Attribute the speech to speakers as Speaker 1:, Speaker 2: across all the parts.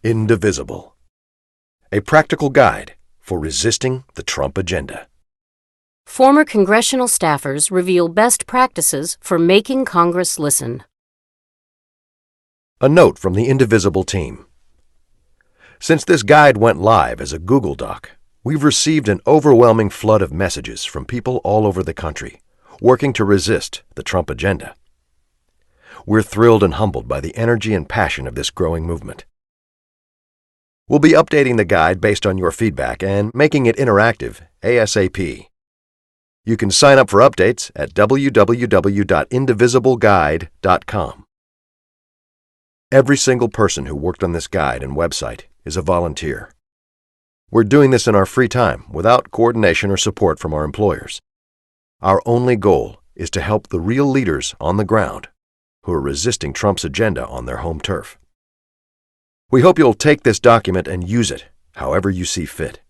Speaker 1: Indivisible, a practical guide for resisting the Trump agenda.
Speaker 2: Former congressional staffers reveal best practices for making Congress listen.
Speaker 1: A note from the Indivisible team. Since this guide went live as a Google Doc, we've received an overwhelming flood of messages from people all over the country working to resist the Trump agenda. We're thrilled and humbled by the energy and passion of this growing movement. We'll be updating the guide based on your feedback and making it interactive ASAP. You can sign up for updates at www.indivisibleguide.com. Every single person who worked on this guide and website is a volunteer. We're doing this in our free time without coordination or support from our employers. Our only goal is to help the real leaders on the ground who are resisting Trump's agenda on their home turf. We hope you'll take this document and use it however you see fit.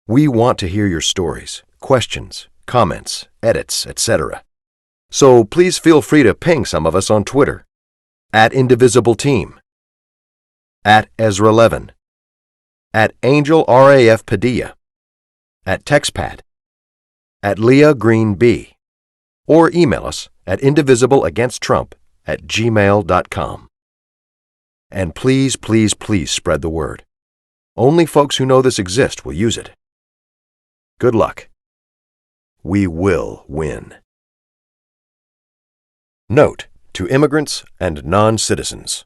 Speaker 1: We want to hear your stories, questions, comments, edits, etc. So please feel free to ping some of us on Twitter, @IndivisibleTeam, @Ezra11, @AngelRAF Padilla, @TextPad, @LeahGreenB, or email us at indivisibleagainsttrump@gmail.com. And please, please, please spread the word. Only folks who know this exists will use it. Good luck. We will win. Note to immigrants and non-citizens.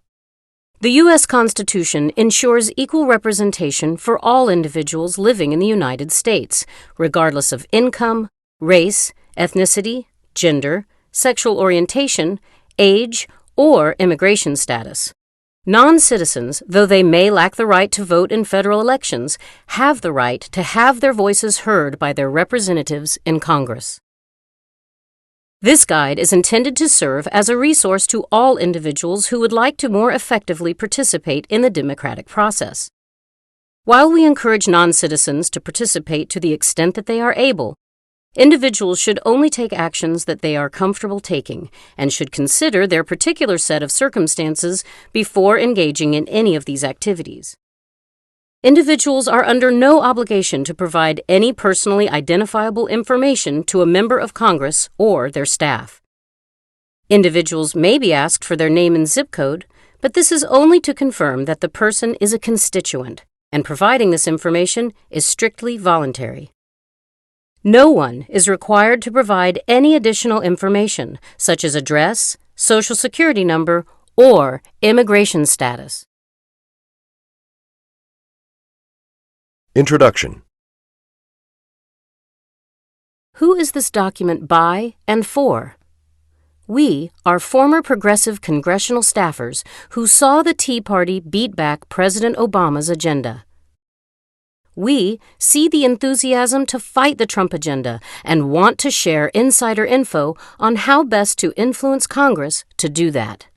Speaker 2: The U.S. Constitution ensures equal representation for all individuals living in the United States, regardless of income, race, ethnicity, gender, sexual orientation, age, or immigration status. Non-citizens, though they may lack the right to vote in federal elections, have the right to have their voices heard by their representatives in Congress. This guide is intended to serve as a resource to all individuals who would like to more effectively participate in the democratic process. While we encourage non-citizens to participate to the extent that they are able, individuals should only take actions that they are comfortable taking and should consider their particular set of circumstances before engaging in any of these activities. Individuals are under no obligation to provide any personally identifiable information to a member of Congress or their staff. Individuals may be asked for their name and zip code, but this is only to confirm that the person is a constituent, and providing this information is strictly voluntary. No one is required to provide any additional information, such as address, social security number, or immigration status.
Speaker 1: Introduction.
Speaker 2: Who is this document by and for? We are former progressive congressional staffers who saw the Tea Party beat back President Obama's agenda. We see the enthusiasm to fight the Trump agenda and want to share insider info on how best to influence Congress to do that.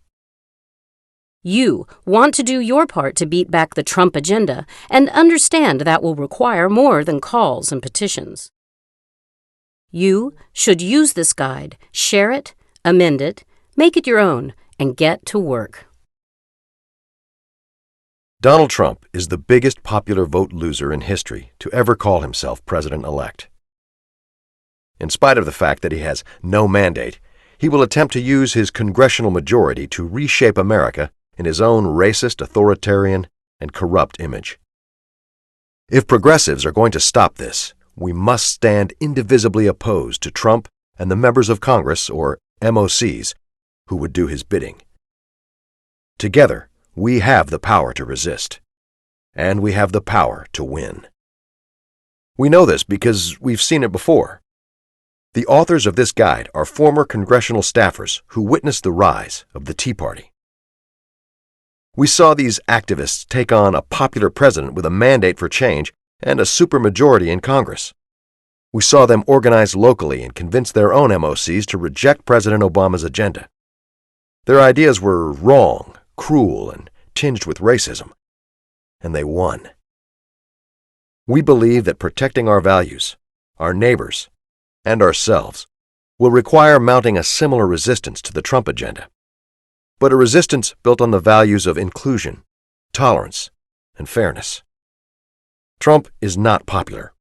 Speaker 2: You want to do your part to beat back the Trump agenda and understand that will require more than calls and petitions. You should use this guide, share it, amend it, make it your own, and get to work.
Speaker 1: Donald Trump is the biggest popular vote loser in history to ever call himself president-elect. In spite of the fact that he has no mandate, he will attempt to use his congressional majority to reshape America in his own racist, authoritarian, and corrupt image. If progressives are going to stop this, we must stand indivisibly opposed to Trump and the members of Congress, or MOCs, who would do his bidding. Together, we have the power to resist, and we have the power to win. We know this because we've seen it before. The authors of this guide are former congressional staffers who witnessed the rise of the Tea Party. We saw these activists take on a popular president with a mandate for change and a supermajority in Congress. We saw them organize locally and convince their own MOCs to reject President Obama's agenda. Their ideas were wrong, cruel, and tinged with racism, and they won. We believe that protecting our values, our neighbors, and ourselves will require mounting a similar resistance to the Trump agenda, but a resistance built on the values of inclusion, tolerance, and fairness. Trump is not popular.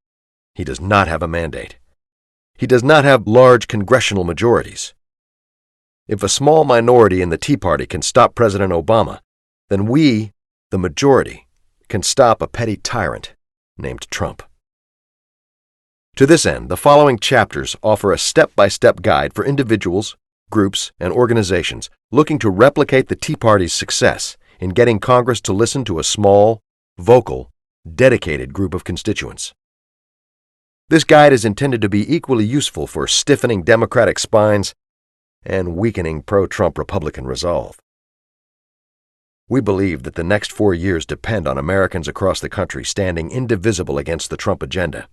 Speaker 1: He does not have a mandate. He does not have large congressional majorities. If a small minority in the Tea Party can stop President Obama, then we, the majority, can stop a petty tyrant named Trump. To this end, the following chapters offer a step-by-step guide for individuals, groups, and organizations looking to replicate the Tea Party's success in getting Congress to listen to a small, vocal, dedicated group of constituents. This guide is intended to be equally useful for stiffening Democratic spines and weakening pro-Trump Republican resolve. We believe that the next 4 years depend on Americans across the country standing indivisible against the Trump agenda.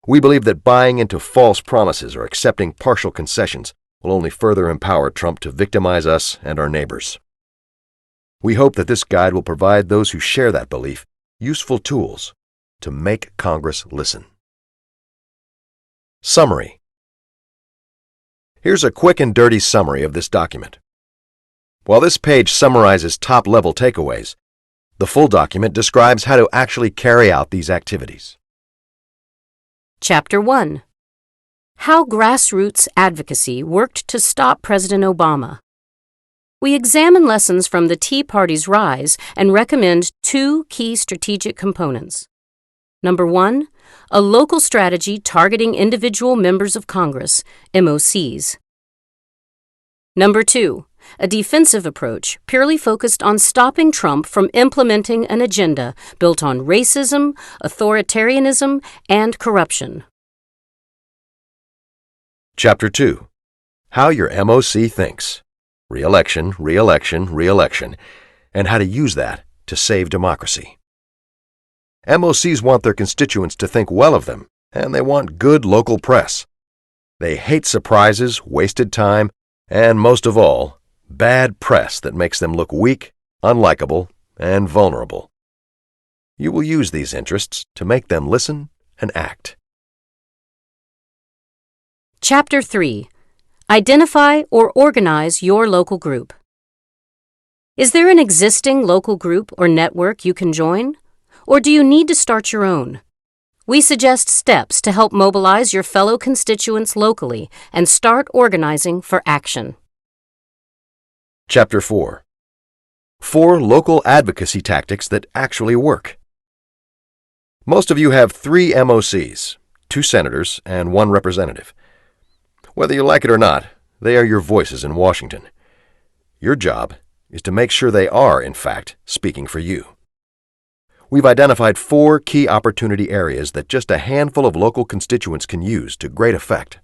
Speaker 1: We believe that buying into false promises or accepting partial concessions will only further empower Trump to victimize us and our neighbors. We hope that this guide will provide those who share that belief useful tools to make Congress listen. Summary. Here's a quick and dirty summary of this document. While this page summarizes top-level takeaways, the full document describes how to actually carry out these activities.
Speaker 2: Chapter 1. How Grassroots Advocacy Worked to Stop President Obama. We examine lessons from the Tea Party's rise and recommend 2 key strategic components. Number 1, a local strategy targeting individual members of Congress, MOCs. Number 2, a defensive approach purely focused on stopping Trump from implementing an agenda built on racism, authoritarianism, and corruption.
Speaker 1: Chapter 2. How your MOC thinks. Re-election, re-election, re-election, and how to use that to save democracy. MOCs want their constituents to think well of them, and they want good local press. They hate surprises, wasted time, and most of all, bad press that makes them look weak, unlikable, and vulnerable. You will use these interests to make them listen and act.
Speaker 2: Chapter 3. Identify or organize your local group. Is there an existing local group or network you can join? Or do you need to start your own? We suggest steps to help mobilize your fellow constituents locally and start organizing for action.
Speaker 1: Chapter 4. 4 local advocacy tactics that actually work. Most of you have 3 MOCs, 2 senators, and 1 representative. Whether you like it or not, they are your voices in Washington. Your job is to make sure they are, in fact, speaking for you. We've identified 4 key opportunity areas that just a handful of local constituents can use to great effect.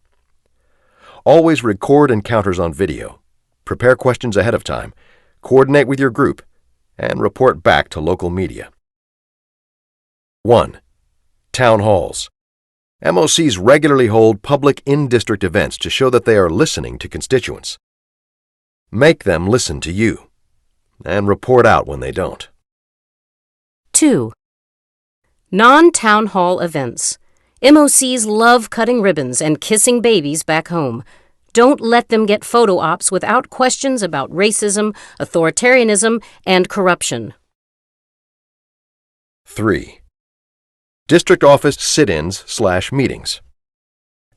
Speaker 1: Always record encounters on video, prepare questions ahead of time, coordinate with your group, and report back to local media. 1. Town halls. MOCs regularly hold public in-district events to show that they are listening to constituents. Make them listen to you, and report out when they don't.
Speaker 2: 2. Non-town hall events. MOCs love cutting ribbons and kissing babies back home. Don't let them get photo ops without questions about racism, authoritarianism, and corruption.
Speaker 1: 3. District office sit-ins/meetings.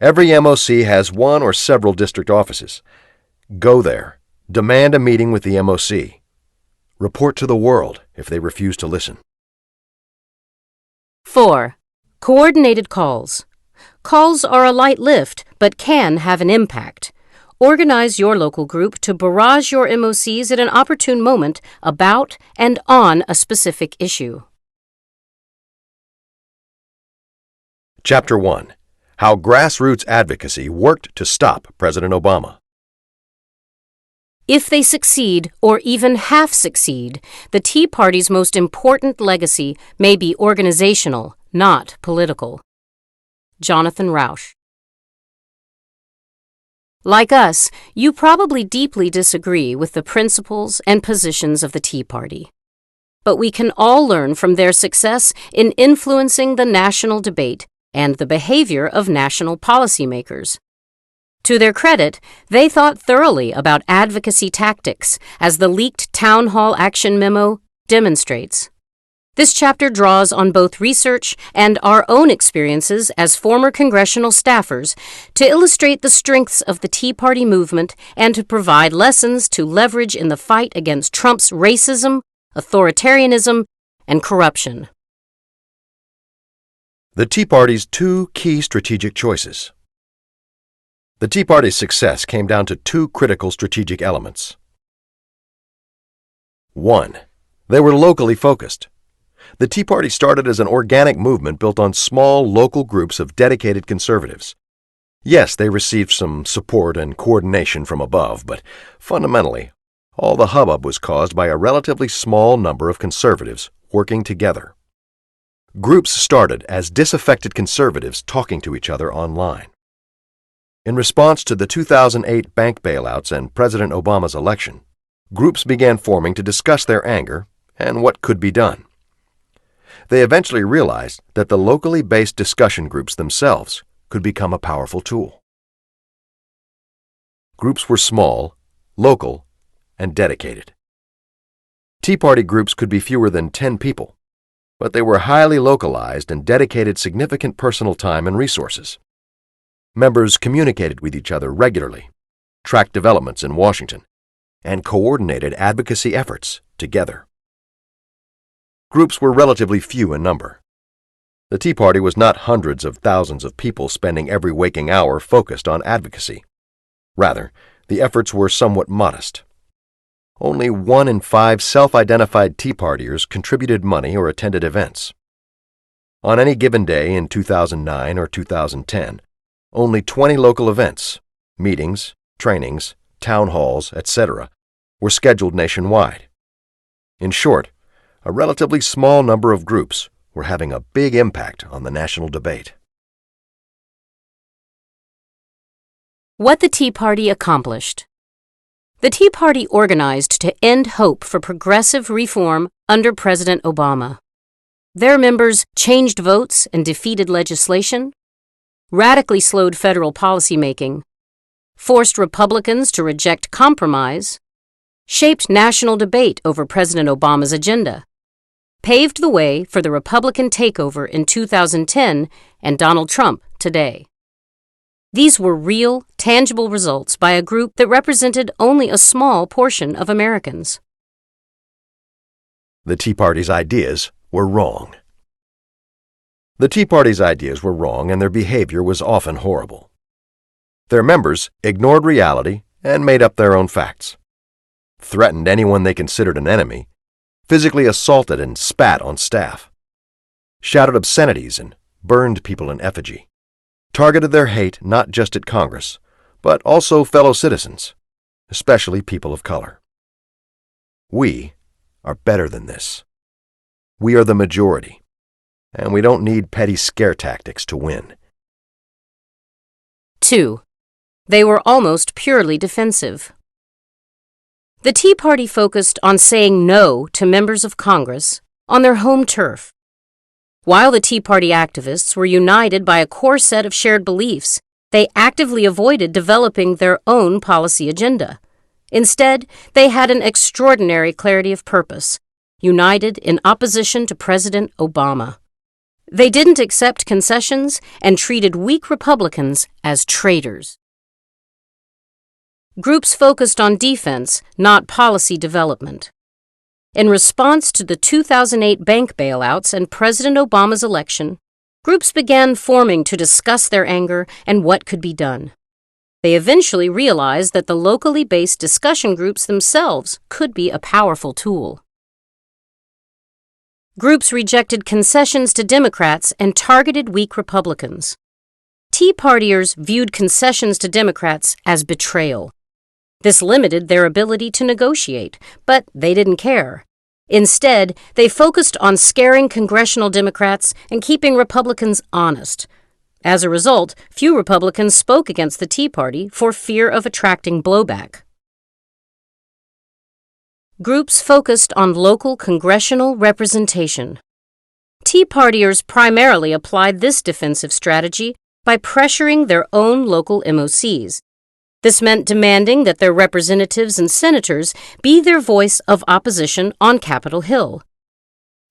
Speaker 1: Every MOC has 1 or several district offices. Go there. Demand a meeting with the MOC. Report to the world if they refuse to listen.
Speaker 2: 4. Coordinated calls. Calls are a light lift, but can have an impact. Organize your local group to barrage your MOCs at an opportune moment about and on a specific issue.
Speaker 1: Chapter 1. How Grassroots Advocacy Worked to Stop President Obama.
Speaker 2: If they succeed, or even half succeed, the Tea Party's most important legacy may be organizational, not political. Jonathan Rauch. Like us, you probably deeply disagree with the principles and positions of the Tea Party. But we can all learn from their success in influencing the national debate and the behavior of national policymakers. To their credit, they thought thoroughly about advocacy tactics, as the leaked town hall action memo demonstrates. This chapter draws on both research and our own experiences as former congressional staffers to illustrate the strengths of the Tea Party movement and to provide lessons to leverage in the fight against Trump's racism, authoritarianism, and corruption.
Speaker 1: The Tea Party's two key strategic choices. The Tea Party's success came down to two critical strategic elements. 1. They were locally focused. The Tea Party started as an organic movement built on small local groups of dedicated conservatives. Yes, they received some support and coordination from above, but fundamentally, all the hubbub was caused by a relatively small number of conservatives working together. Groups started as disaffected conservatives talking to each other online. In response to the 2008 bank bailouts and President Obama's election, groups began forming to discuss their anger and what could be done. They eventually realized that the locally based discussion groups themselves could become a powerful tool. Groups were small, local, and dedicated. Tea Party groups could be fewer than 10 people, but they were highly localized and dedicated significant personal time and resources. Members communicated with each other regularly, tracked developments in Washington, and coordinated advocacy efforts together. Groups were relatively few in number. The Tea Party was not hundreds of thousands of people spending every waking hour focused on advocacy. Rather, the efforts were somewhat modest. Only 1 in 5 self-identified Tea Partiers contributed money or attended events. On any given day in 2009 or 2010, only 20 local events, meetings, trainings, town halls, etc., were scheduled nationwide. In short, a relatively small number of groups were having a big impact on the national debate.
Speaker 2: What the Tea Party accomplished. The Tea Party organized to end hope for progressive reform under President Obama. Their members changed votes and defeated legislation, radically slowed federal policymaking, forced Republicans to reject compromise, shaped national debate over President Obama's agenda, paved the way for the Republican takeover in 2010 and Donald Trump today. These were real, tangible results by a group that represented only a small portion of Americans.
Speaker 1: The Tea Party's ideas were wrong. The Tea Party's ideas were wrong and their behavior was often horrible. Their members ignored reality and made up their own facts, threatened anyone they considered an enemy, physically assaulted and spat on staff, shouted obscenities and burned people in effigy, targeted their hate not just at Congress, but also fellow citizens, especially people of color. We are better than this. We are the majority, and we don't need petty scare tactics to win.
Speaker 2: 2. They were almost purely defensive. The Tea Party focused on saying no to members of Congress on their home turf. While the Tea Party activists were united by a core set of shared beliefs, they actively avoided developing their own policy agenda. Instead, they had an extraordinary clarity of purpose, united in opposition to President Obama. They didn't accept concessions and treated weak Republicans as traitors. Groups focused on defense, not policy development. In response to the 2008 bank bailouts and President Obama's election, groups began forming to discuss their anger and what could be done. They eventually realized that the locally based discussion groups themselves could be a powerful tool. Groups rejected concessions to Democrats and targeted weak Republicans. Tea Partiers viewed concessions to Democrats as betrayal. This limited their ability to negotiate, but they didn't care. Instead, they focused on scaring congressional Democrats and keeping Republicans honest. As a result, few Republicans spoke against the Tea Party for fear of attracting blowback. Groups focused on local congressional representation. Tea Partiers primarily applied this defensive strategy by pressuring their own local MOCs. This meant demanding that their representatives and senators be their voice of opposition on Capitol Hill.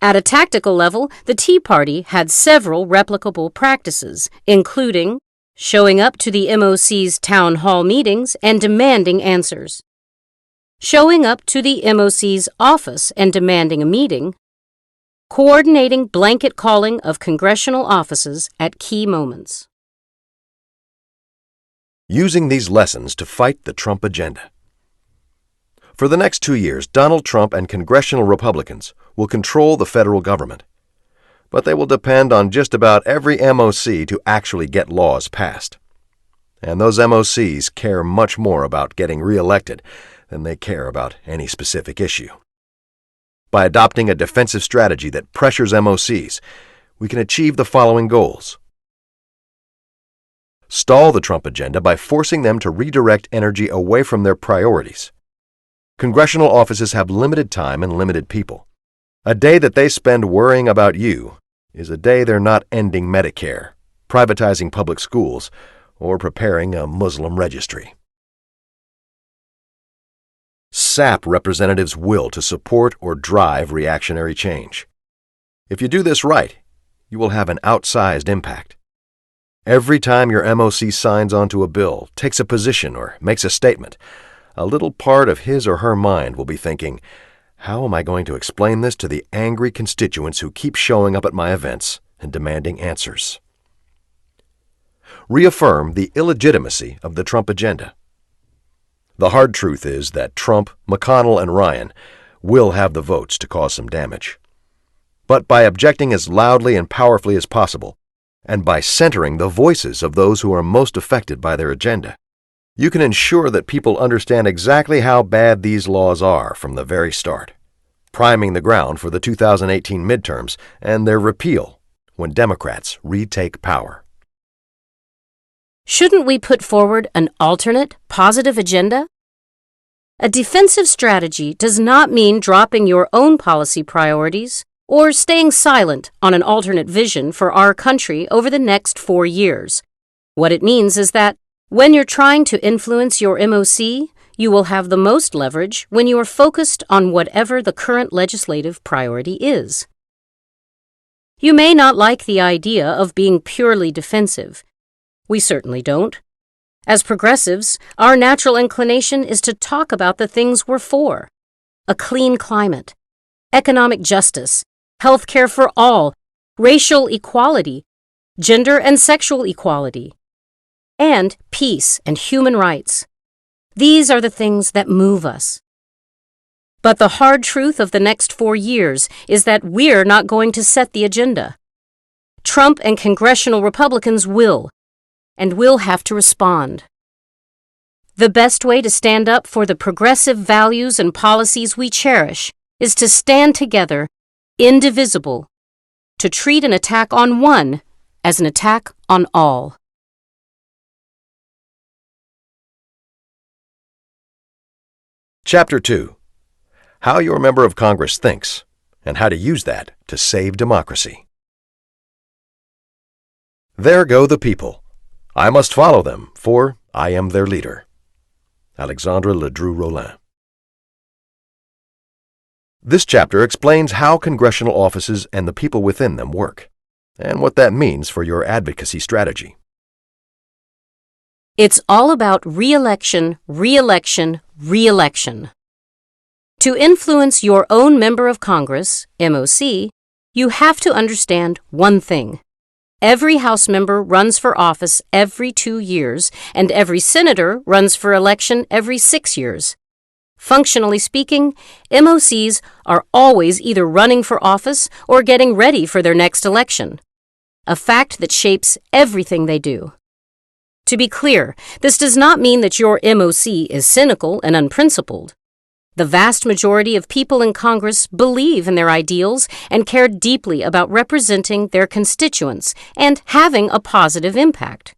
Speaker 2: At a tactical level, the Tea Party had several replicable practices, including showing up to the MOC's town hall meetings and demanding answers, showing up to the MOC's office and demanding a meeting, coordinating blanket calling of congressional offices at key moments.
Speaker 1: Using these lessons to fight the Trump agenda. For the next 2 years, Donald Trump and congressional Republicans will control the federal government, but they will depend on just about every MOC to actually get laws passed. And those MOCs care much more about getting reelected than they care about any specific issue. By adopting a defensive strategy that pressures MOCs, we can achieve the following goals. Stall the Trump agenda by forcing them to redirect energy away from their priorities. Congressional offices have limited time and limited people. A day that they spend worrying about you is a day they're not ending Medicare, privatizing public schools, or preparing a Muslim registry. Sap representatives' will to support or drive reactionary change. If you do this right, you will have an outsized impact. Every time your MOC signs onto a bill, takes a position, or makes a statement, a little part of his or her mind will be thinking, how am I going to explain this to the angry constituents who keep showing up at my events and demanding answers? Reaffirm the illegitimacy of the Trump agenda. The hard truth is that Trump, McConnell, and Ryan will have the votes to cause some damage. But by objecting as loudly and powerfully as possible, and by centering the voices of those who are most affected by their agenda, you can ensure that people understand exactly how bad these laws are from the very start, priming the ground for the 2018 midterms and their repeal when Democrats retake power.
Speaker 2: Shouldn't we put forward an alternate, positive agenda? A defensive strategy does not mean dropping your own policy priorities or staying silent on an alternate vision for our country over the next 4 years. What it means is that when you're trying to influence your MOC, you will have the most leverage when you are focused on whatever the current legislative priority is. You may not like the idea of being purely defensive. We certainly don't. As progressives, our natural inclination is to talk about the things we're for: a clean climate, economic justice, health care for all, racial equality, gender and sexual equality, and peace and human rights. These are the things that move us. But the hard truth of the next 4 years is that we're not going to set the agenda. Trump and congressional Republicans will, and we'll have to respond. The best way to stand up for the progressive values and policies we cherish is to stand together, indivisible, to treat an attack on one as an attack on all.
Speaker 1: Chapter 2. How your member of Congress thinks, and how to use that to save democracy. There go the people. I must follow them, for I am their leader. Alexandre Ledru-Rollin. This chapter explains how congressional offices and the people within them work, and what that means for your advocacy strategy.
Speaker 2: It's all about re-election, re-election, re-election. To influence your own member of Congress, MOC, you have to understand one thing. Every House member runs for office every 2 years, and every senator runs for election every 6 years. Functionally speaking, MOCs are always either running for office or getting ready for their next election, a fact that shapes everything they do. To be clear, this does not mean that your MOC is cynical and unprincipled. The vast majority of people in Congress believe in their ideals and care deeply about representing their constituents and having a positive impact.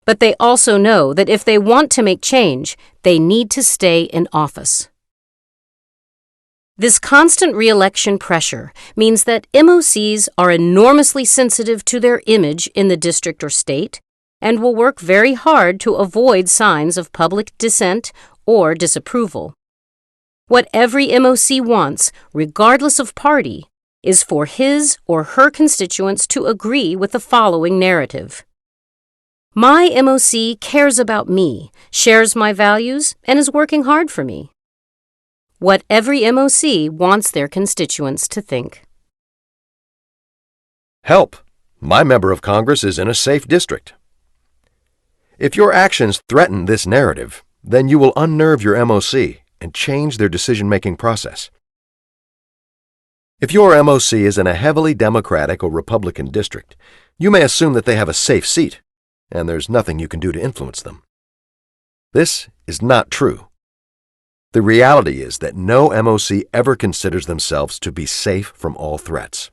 Speaker 2: But they also know that if they want to make change, they need to stay in office. This constant re-election pressure means that MOCs are enormously sensitive to their image in the district or state, and will work very hard to avoid signs of public dissent or disapproval. What every MOC wants, regardless of party, is for his or her constituents to agree with the following narrative. My MOC cares about me, shares my values, and is working hard for me. What every MOC wants their constituents to think.
Speaker 1: Help! My member of Congress is in a safe district. If your actions threaten this narrative, then you will unnerve your MOC and change their decision-making process. If your MOC is in a heavily Democratic or Republican district, you may assume that they have a safe seat, and there's nothing you can do to influence them. This is not true. The reality is that no MOC ever considers themselves to be safe from all threats.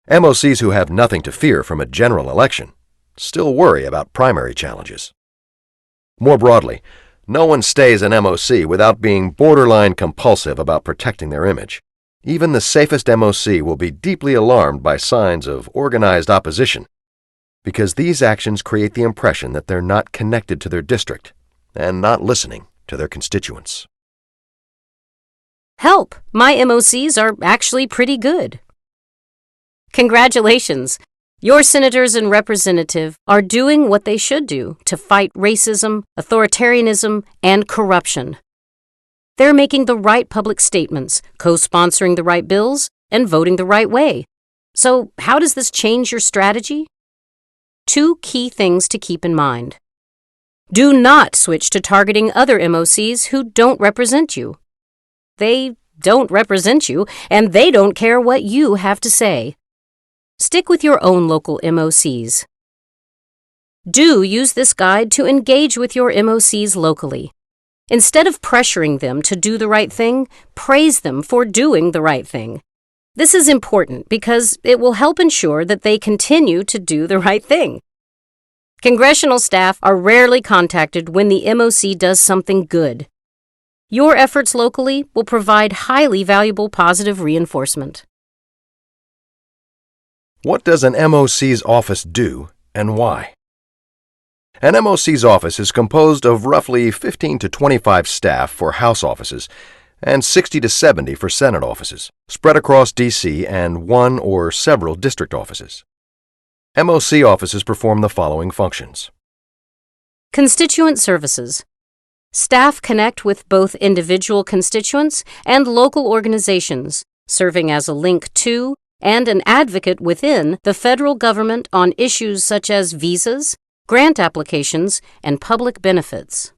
Speaker 1: MOCs who have nothing to fear from a general election still worry about primary challenges. More broadly, no one stays an MOC without being borderline compulsive about protecting their image. Even the safest MOC will be deeply alarmed by signs of organized opposition, because these actions create the impression that they're not connected to their district and not listening to their constituents.
Speaker 2: Help! My MOCs are actually pretty good. Congratulations! Your senators and representatives are doing what they should do to fight racism, authoritarianism, and corruption. They're making the right public statements, co-sponsoring the right bills, and voting the right way. So, how does this change your strategy? 2 key things to keep in mind. Do not switch to targeting other MOCs who don't represent you. They don't represent you, and they don't care what you have to say. Stick with your own local MOCs. Do use this guide to engage with your MOCs locally. Instead of pressuring them to do the right thing, praise them for doing the right thing. This is important because it will help ensure that they continue to do the right thing. Congressional staff are rarely contacted when the MOC does something good. Your efforts locally will provide highly valuable positive reinforcement.
Speaker 1: What does an MOC's office do and why? An MOC's office is composed of roughly 15 to 25 staff for House offices and 60 to 70 for Senate offices, spread across D.C. and 1 or several district offices. MOC offices perform the following functions.
Speaker 2: Constituent services. Staff connect with both individual constituents and local organizations, serving as a link to and an advocate within the federal government on issues such as visas, grant applications, and public benefits.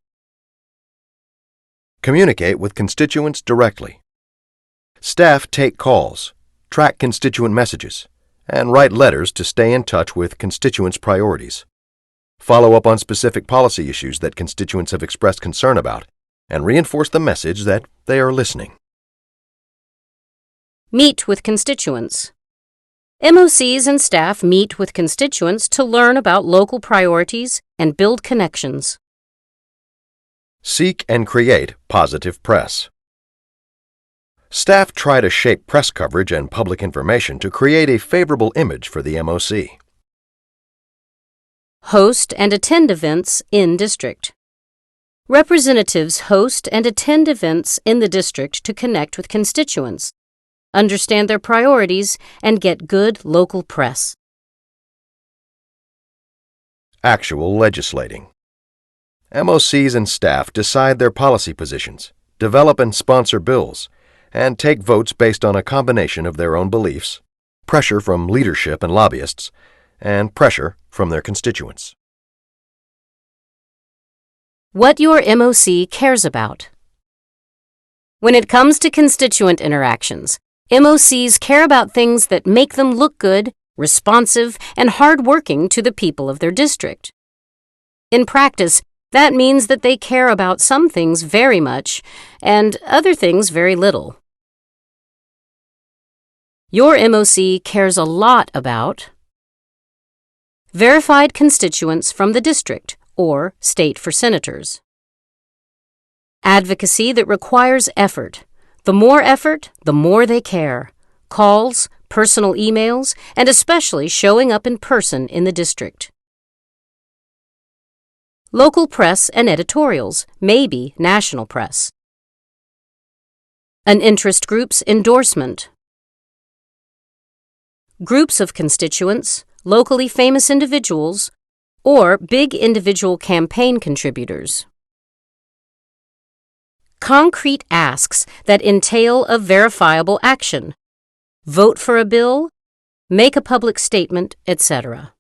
Speaker 1: Communicate with constituents directly. Staff take calls, track constituent messages, and write letters to stay in touch with constituents' priorities. Follow up on specific policy issues that constituents have expressed concern about, and reinforce the message that they are listening.
Speaker 2: Meet with constituents. MOCs and staff meet with constituents to learn about local priorities and build connections.
Speaker 1: Seek and create positive press. Staff try to shape press coverage and public information to create a favorable image for the MOC.
Speaker 2: Host and attend events in district. Representatives host and attend events in the district to connect with constituents, understand their priorities, and get good local press.
Speaker 1: Actual legislating. MOCs and staff decide their policy positions, develop and sponsor bills, and take votes based on a combination of their own beliefs, pressure from leadership and lobbyists, and pressure from their constituents.
Speaker 2: What your MOC cares about. When it comes to constituent interactions, MOCs care about things that make them look good, responsive, and hardworking to the people of their district. In practice, that means that they care about some things very much and other things very little. Your MOC cares a lot about verified constituents from the district or state for senators. Advocacy that requires effort. The more effort, the more they care. Calls, personal emails, and especially showing up in person in the district. local press and editorials, maybe national press. An interest group's endorsement. Groups of constituents, locally famous individuals, or big individual campaign contributors. Concrete asks that entail a verifiable action. Vote for a bill, make a public statement, etc.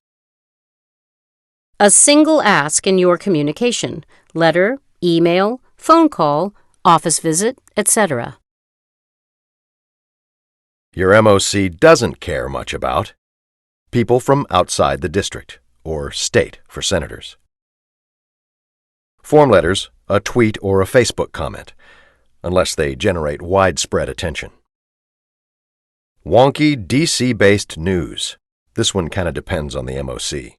Speaker 2: A single ask in your communication, letter, email, phone call, office visit, etc.
Speaker 1: Your MOC doesn't care much about people from outside the district or state for senators. Form letters, a tweet or a Facebook comment, unless they generate widespread attention. Wonky DC-based news. This one kind of depends on the MOC.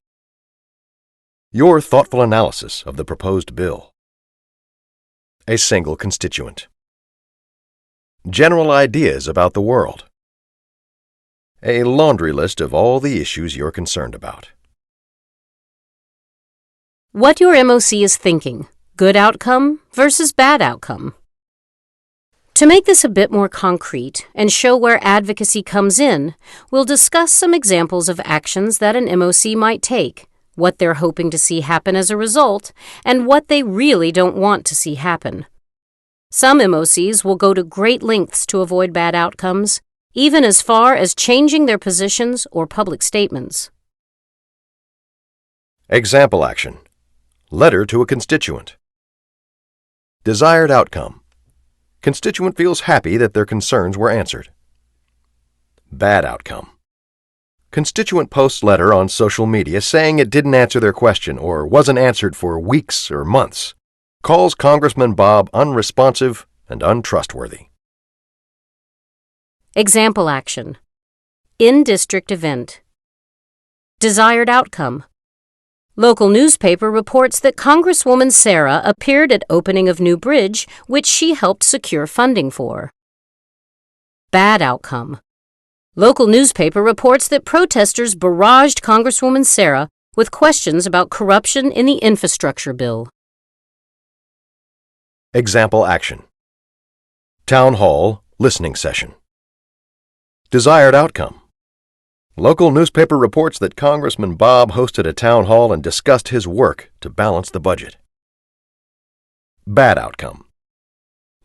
Speaker 1: Your thoughtful analysis of the proposed bill. A single constituent. General ideas about the world. A laundry list of all the issues you're concerned about.
Speaker 2: What your MOC is thinking, good outcome versus bad outcome. To make this a bit more concrete and show where advocacy comes in, we'll discuss some examples of actions that an MOC might take, what they're hoping to see happen as a result, and what they really don't want to see happen. Some MOCs will go to great lengths to avoid bad outcomes, even as far as changing their positions or public statements.
Speaker 1: Example action. Letter to a constituent. Desired outcome. Constituent feels happy that their concerns were answered. Bad outcome. Constituent posts letter on social media saying it didn't answer their question or wasn't answered for weeks or months. Calls Congressman Bob unresponsive and untrustworthy.
Speaker 2: Example action. In-district event. Desired outcome. Local newspaper reports that Congresswoman Sarah appeared at opening of new bridge, which she helped secure funding for. Bad outcome. Local newspaper reports that protesters barraged Congresswoman Sarah with questions about corruption in the infrastructure bill.
Speaker 1: Example action. Town hall listening session. Desired outcome. Local newspaper reports that Congressman Bob hosted a town hall and discussed his work to balance the budget. Bad outcome.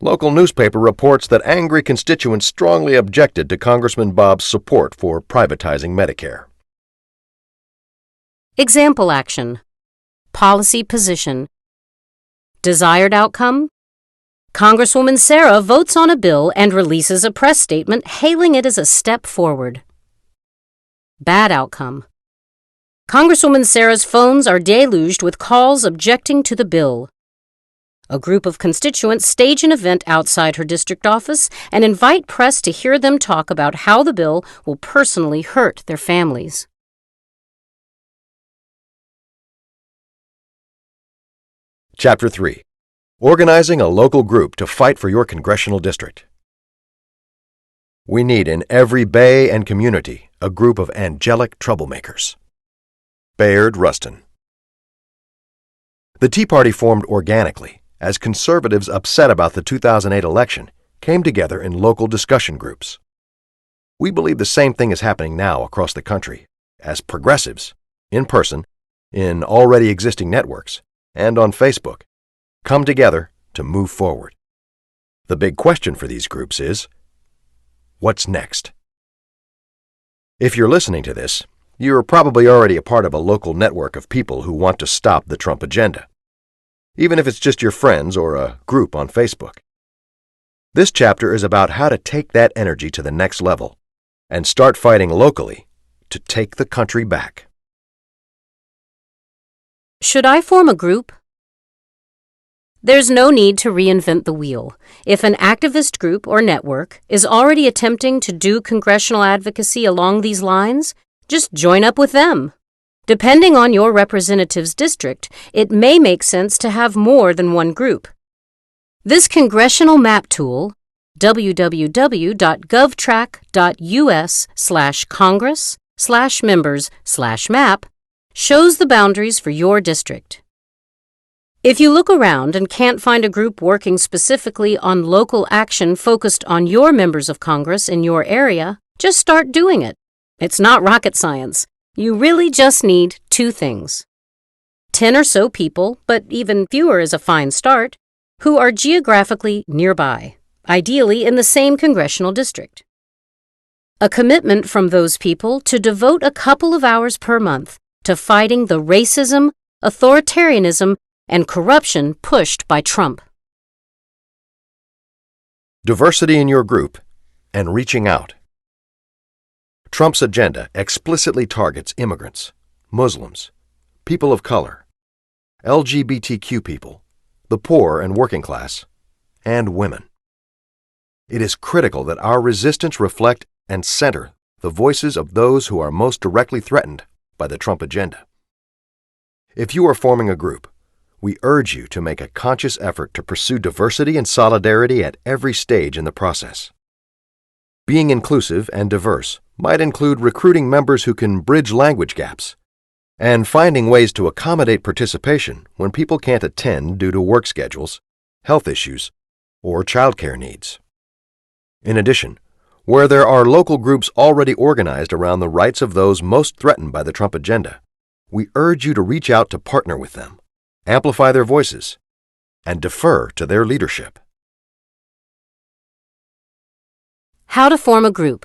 Speaker 1: Local newspaper reports that angry constituents strongly objected to Congressman Bob's support for privatizing Medicare.
Speaker 2: Example action. Policy position. Desired outcome. Congresswoman Sarah votes on a bill and releases a press statement hailing it as a step forward. Bad outcome. Congresswoman Sarah's phones are deluged with calls objecting to the bill. A group of constituents stage an event outside her district office and invite press to hear them talk about how the bill will personally hurt their families.
Speaker 1: Chapter 3. Organizing a local group to fight for your congressional district. We need in every bay and community a group of angelic troublemakers. Bayard Rustin. The Tea Party formed organically as conservatives upset about the 2008 election came together in local discussion groups. We believe the same thing is happening now across the country as progressives, in person, in already existing networks, and on Facebook, come together to move forward. The big question for these groups is, what's next? If you're listening to this, you're probably already a part of a local network of people who want to stop the Trump agenda, even if it's just your friends or a group on Facebook. This chapter is about how to take that energy to the next level and start fighting locally to take the country back.
Speaker 2: Should I form a group? There's no need to reinvent the wheel. If an activist group or network is already attempting to do congressional advocacy along these lines, just join up with them. Depending on your representative's district, it may make sense to have more than one group. This congressional map tool, www.govtrack.us/congress/members/map, shows the boundaries for your district. If you look around and can't find a group working specifically on local action focused on your members of Congress in your area, just start doing it. It's not rocket science. You really just need 2 things. 10 or so people, but even fewer is a fine start, who are geographically nearby, ideally in the same congressional district. A commitment from those people to devote a couple of hours per month to fighting the racism, authoritarianism, and corruption pushed by Trump.
Speaker 1: Diversity in your group and reaching out. Trump's agenda explicitly targets immigrants, Muslims, people of color, LGBTQ people, the poor and working class, and women. It is critical that our resistance reflect and center the voices of those who are most directly threatened by the Trump agenda. If you are forming a group, we urge you to make a conscious effort to pursue diversity and solidarity at every stage in the process. Being inclusive and diverse might include recruiting members who can bridge language gaps and finding ways to accommodate participation when people can't attend due to work schedules, health issues, or childcare needs. In addition, where there are local groups already organized around the rights of those most threatened by the Trump agenda, we urge you to reach out to partner with them, amplify their voices, and defer to their leadership.
Speaker 2: How to form a group.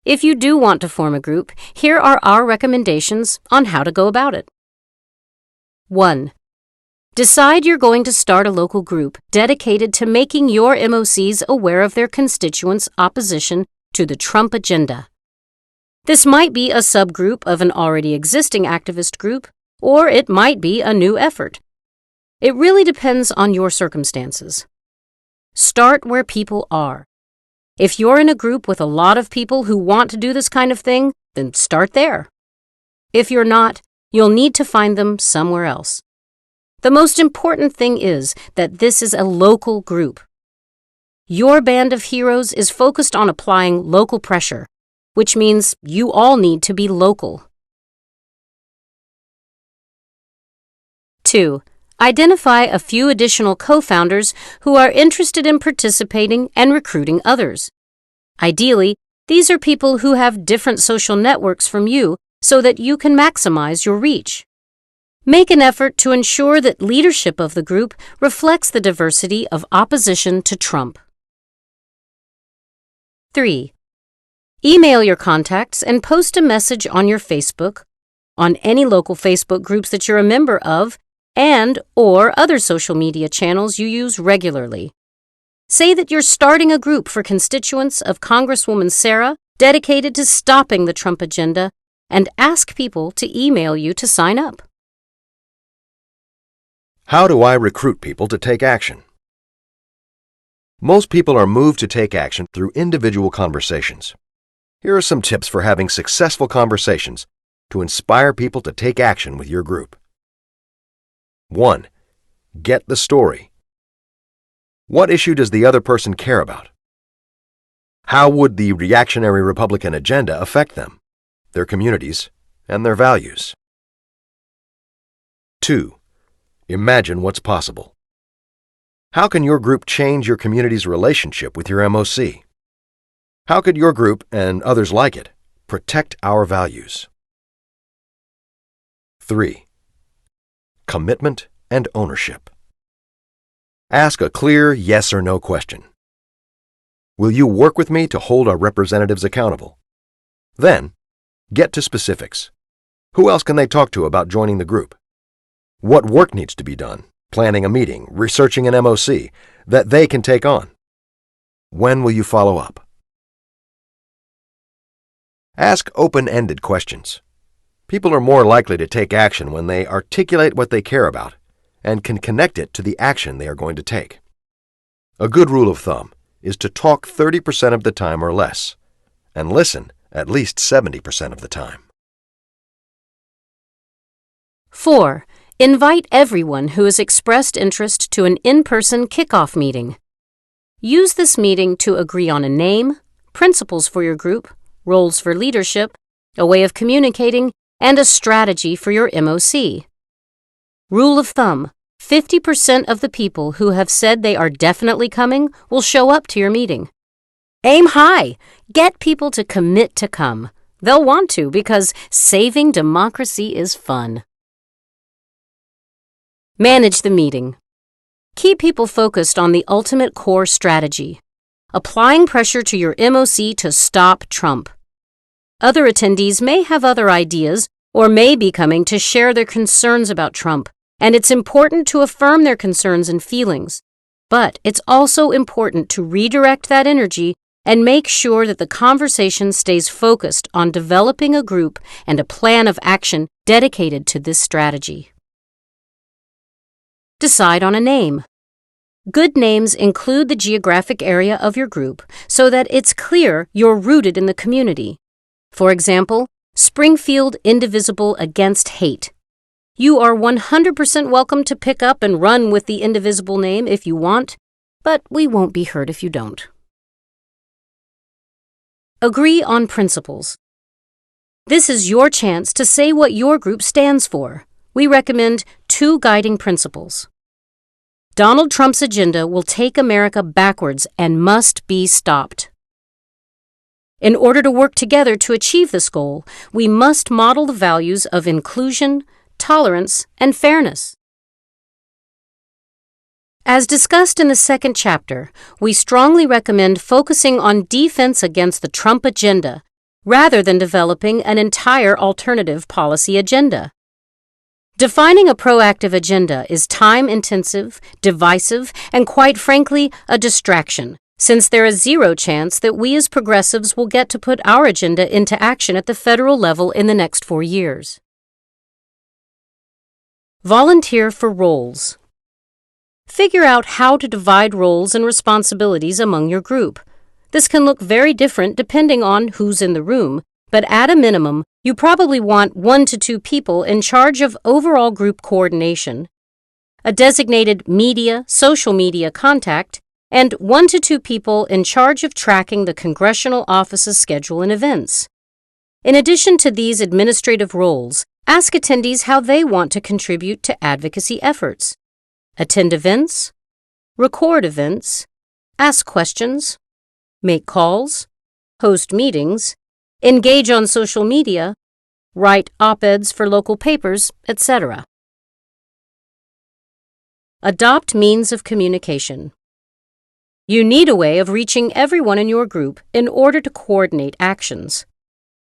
Speaker 2: If you do want to form a group, here are our recommendations on how to go about it. 1. Decide you're going to start a local group dedicated to making your MOCs aware of their constituents' opposition to the Trump agenda. This might be a subgroup of an already existing activist group, or it might be a new effort. It really depends on your circumstances. Start where people are. If you're in a group with a lot of people who want to do this kind of thing, then start there. If you're not, you'll need to find them somewhere else. The most important thing is that this is a local group. Your band of heroes is focused on applying local pressure, which means you all need to be local. 2. Identify a few additional co-founders who are interested in participating and recruiting others. Ideally, these are people who have different social networks from you so that you can maximize your reach. Make an effort to ensure that leadership of the group reflects the diversity of opposition to Trump. 3. Email your contacts and post a message on your Facebook, on any local Facebook groups that you're a member of, and/or other social media channels you use regularly. Say that you're starting a group for constituents of Congresswoman Sarah dedicated to stopping the Trump agenda, and ask people to email you to sign up.
Speaker 1: How do I recruit people to take action? Most people are moved to take action through individual conversations. Here are some tips for having successful conversations to inspire people to take action with your group. 1. Get the story. What issue does the other person care about? How would the reactionary Republican agenda affect them, their communities, and their values? 2. Imagine what's possible. How can your group change your community's relationship with your MOC? How could your group, and others like it, protect our values? 3. Commitment and ownership. Ask a clear yes or no question. Will you work with me to hold our representatives accountable? Then, get to specifics. Who else can they talk to about joining the group? What work needs to be done, planning a meeting, researching an MOC, that they can take on? When will you follow up? Ask open-ended questions. People are more likely to take action when they articulate what they care about and can connect it to the action they are going to take. A good rule of thumb is to talk 30% of the time or less, and listen at least 70% of the time.
Speaker 2: 4. Invite everyone who has expressed interest to an in-person kickoff meeting. Use this meeting to agree on a name, principles for your group, roles for leadership, a way of communicating, and a strategy for your MOC. Rule of thumb: 50% of the people who have said they are definitely coming will show up to your meeting. Aim high. Get people to commit to come. They'll want to because saving democracy is fun. Manage the meeting. Keep people focused on the ultimate core strategy, applying pressure to your MOC to stop Trump. Other attendees may have other ideas or may be coming to share their concerns about Trump, and it's important to affirm their concerns and feelings. But it's also important to redirect that energy and make sure that the conversation stays focused on developing a group and a plan of action dedicated to this strategy. Decide on a name. Good names include the geographic area of your group so that it's clear you're rooted in the community. For example, Springfield Indivisible Against Hate. You are 100% welcome to pick up and run with the Indivisible name if you want, but we won't be hurt if you don't. Agree on principles. This is your chance to say what your group stands for. We recommend 2 guiding principles. Donald Trump's agenda will take America backwards and must be stopped. In order to work together to achieve this goal, we must model the values of inclusion, tolerance, and fairness. As discussed in the second chapter, we strongly recommend focusing on defense against the Trump agenda rather than developing an entire alternative policy agenda. Defining a proactive agenda is time-intensive, divisive, and quite frankly, a distraction, since there is zero chance that we as progressives will get to put our agenda into action at the federal level in the next 4 years. Volunteer for roles. Figure out how to divide roles and responsibilities among your group. This can look very different depending on who's in the room, but at a minimum, you probably want 1 to 2 people in charge of overall group coordination, a designated social media contact, and 1 to 2 people in charge of tracking the congressional office's schedule and events. In addition to these administrative roles, ask attendees how they want to contribute to advocacy efforts. Attend events, record events, ask questions, make calls, host meetings, engage on social media, write op-eds for local papers, etc. Adopt means of communication. You need a way of reaching everyone in your group in order to coordinate actions.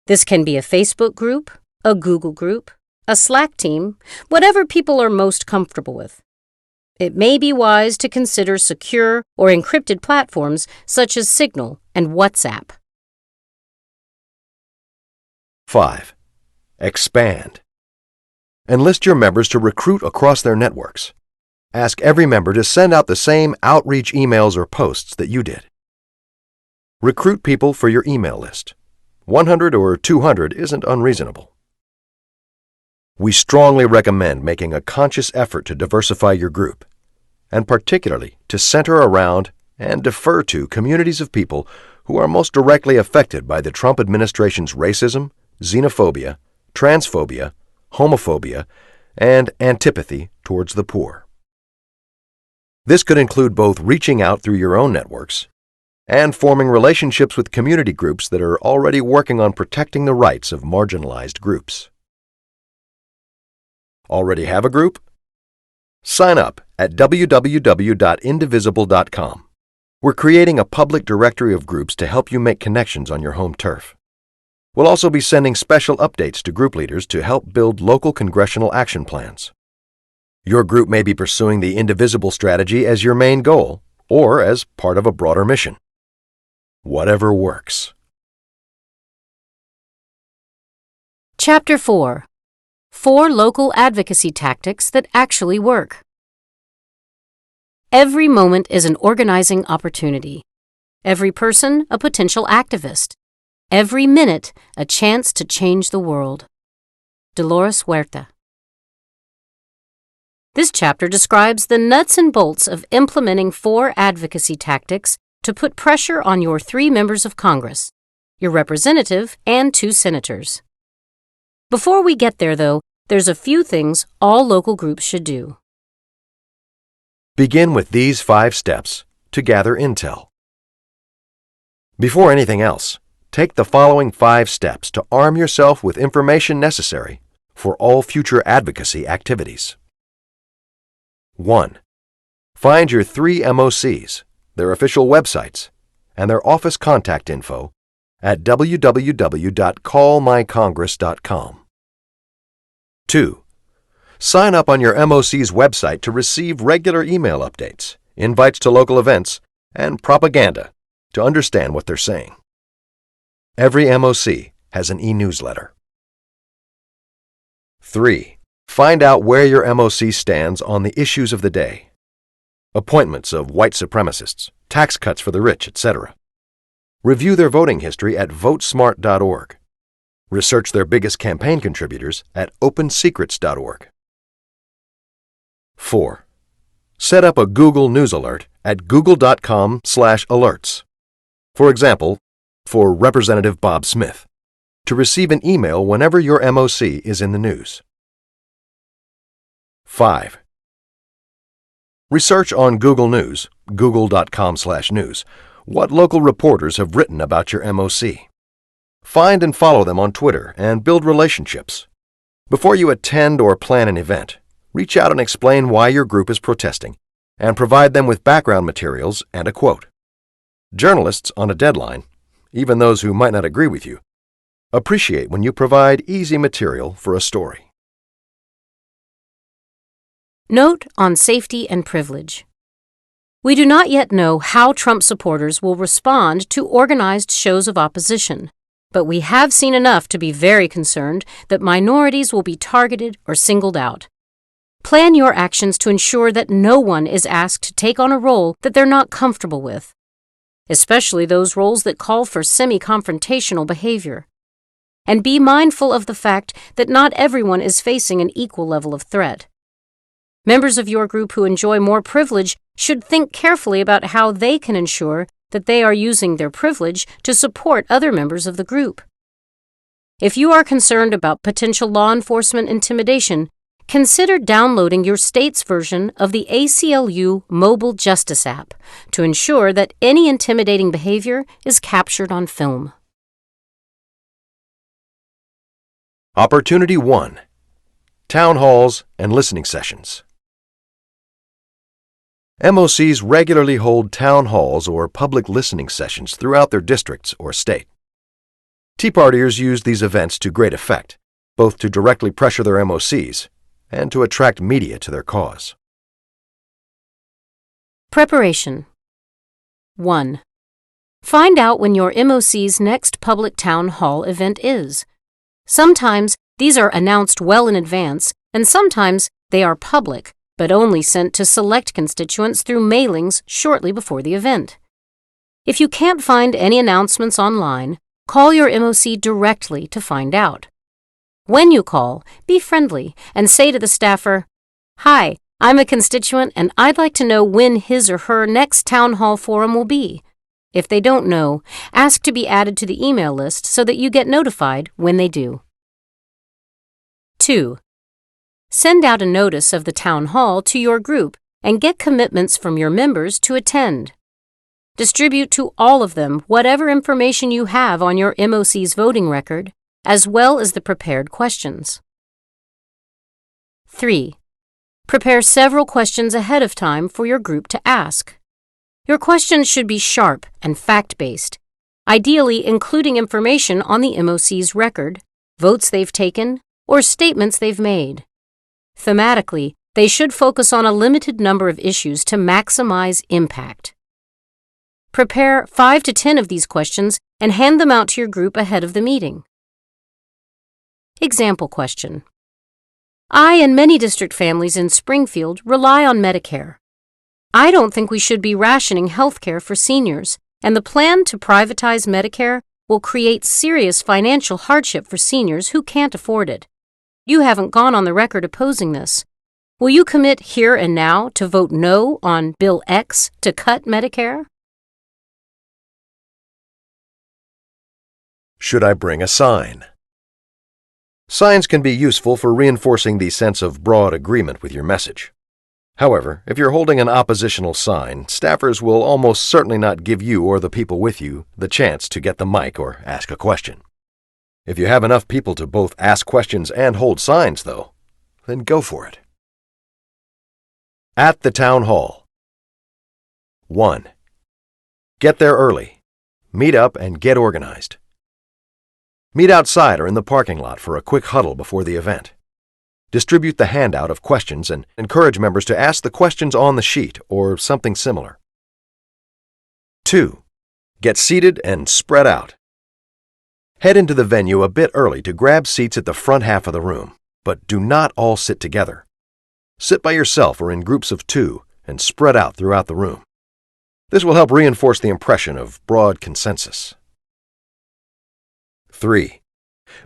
Speaker 2: This can be a Facebook group, a Google group, a Slack team, whatever people are most comfortable with. It may be wise to consider secure or encrypted platforms such as Signal and WhatsApp.
Speaker 1: 5. Expand. Enlist your members to recruit across their networks. Ask every member to send out the same outreach emails or posts that you did. Recruit people for your email list. 100 or 200 isn't unreasonable. We strongly recommend making a conscious effort to diversify your group, and particularly to center around and defer to communities of people who are most directly affected by the Trump administration's racism, xenophobia, transphobia, homophobia, and antipathy towards the poor. This could include both reaching out through your own networks and forming relationships with community groups that are already working on protecting the rights of marginalized groups. Already have a group? Sign up at www.indivisible.com. We're creating a public directory of groups to help you make connections on your home turf. We'll also be sending special updates to group leaders to help build local congressional action plans. Your group may be pursuing the Indivisible strategy as your main goal or as part of a broader mission. Whatever works.
Speaker 2: Chapter 4. 4 local advocacy tactics that actually work. Every moment is an organizing opportunity. Every person a potential activist. Every minute a chance to change the world. Dolores Huerta. This chapter describes the nuts and bolts of implementing 4 advocacy tactics to put pressure on your 3 members of Congress, your representative, and 2 senators. Before we get there, though, there's a few things all local groups should do.
Speaker 1: Begin with these 5 steps to gather intel. Before anything else, take the following 5 steps to arm yourself with information necessary for all future advocacy activities. 1. Find your 3 MOCs, their official websites, and their office contact info at www.callmycongress.com. 2. Sign up on your MOC's website to receive regular email updates, invites to local events, and propaganda to understand what they're saying. Every MOC has an e-newsletter. 3. Find out where your MOC stands on the issues of the day. Appointments of white supremacists, tax cuts for the rich, etc. Review their voting history at votesmart.org. Research their biggest campaign contributors at opensecrets.org. 4. Set up a Google News alert at google.com/alerts. For example, for Representative Bob Smith, to receive an email whenever your MOC is in the news. 5. Research on Google News, google.com/news, what local reporters have written about your MOC. Find and follow them on Twitter and build relationships. Before you attend or plan an event, reach out and explain why your group is protesting, and provide them with background materials and a quote. Journalists on a deadline, even those who might not agree with you, appreciate when you provide easy material for a story.
Speaker 2: Note on safety and privilege. We do not yet know how Trump supporters will respond to organized shows of opposition, but we have seen enough to be very concerned that minorities will be targeted or singled out. Plan your actions to ensure that no one is asked to take on a role that they're not comfortable with, especially those roles that call for semi-confrontational behavior. And be mindful of the fact that not everyone is facing an equal level of threat. Members of your group who enjoy more privilege should think carefully about how they can ensure that they are using their privilege to support other members of the group. If you are concerned about potential law enforcement intimidation, consider downloading your state's version of the ACLU Mobile Justice app to ensure that any intimidating behavior is captured on film.
Speaker 1: Opportunity 1. Town halls and listening sessions. MOCs regularly hold town halls or public listening sessions throughout their districts or state. Tea Partiers use these events to great effect, both to directly pressure their MOCs and to attract media to their cause.
Speaker 2: Preparation. 1. Find out when your MOC's next public town hall event is. Sometimes these are announced well in advance, and sometimes they are public, but only sent to select constituents through mailings shortly before the event. If you can't find any announcements online, call your MOC directly to find out. When you call, be friendly and say to the staffer, "Hi, I'm a constituent and I'd like to know when his or her next town hall forum will be." If they don't know, ask to be added to the email list so that you get notified when they do. 2. Send out a notice of the town hall to your group and get commitments from your members to attend. Distribute to all of them whatever information you have on your MOC's voting record, as well as the prepared questions. 3. Prepare several questions ahead of time for your group to ask. Your questions should be sharp and fact-based, ideally including information on the MOC's record, votes they've taken, or statements they've made. Thematically, they should focus on a limited number of issues to maximize impact. Prepare 5 to 10 of these questions and hand them out to your group ahead of the meeting. Example question. I and many district families in Springfield rely on Medicare. I don't think we should be rationing health care for seniors, and the plan to privatize Medicare will create serious financial hardship for seniors who can't afford it. You haven't gone on the record opposing this. Will you commit here and now to vote no on Bill X to cut Medicare?
Speaker 1: Should I bring a sign? Signs can be useful for reinforcing the sense of broad agreement with your message. However, if you're holding an oppositional sign, staffers will almost certainly not give you or the people with you the chance to get the mic or ask a question. If you have enough people to both ask questions and hold signs, though, then go for it. At the town hall. 1. Get there early. Meet up and get organized. Meet outside or in the parking lot for a quick huddle before the event. Distribute the handout of questions and encourage members to ask the questions on the sheet or something similar. 2. Get seated and spread out. Head into the venue a bit early to grab seats at the front half of the room, but do not all sit together. Sit by yourself or in groups of 2 and spread out throughout the room. This will help reinforce the impression of broad consensus. 3.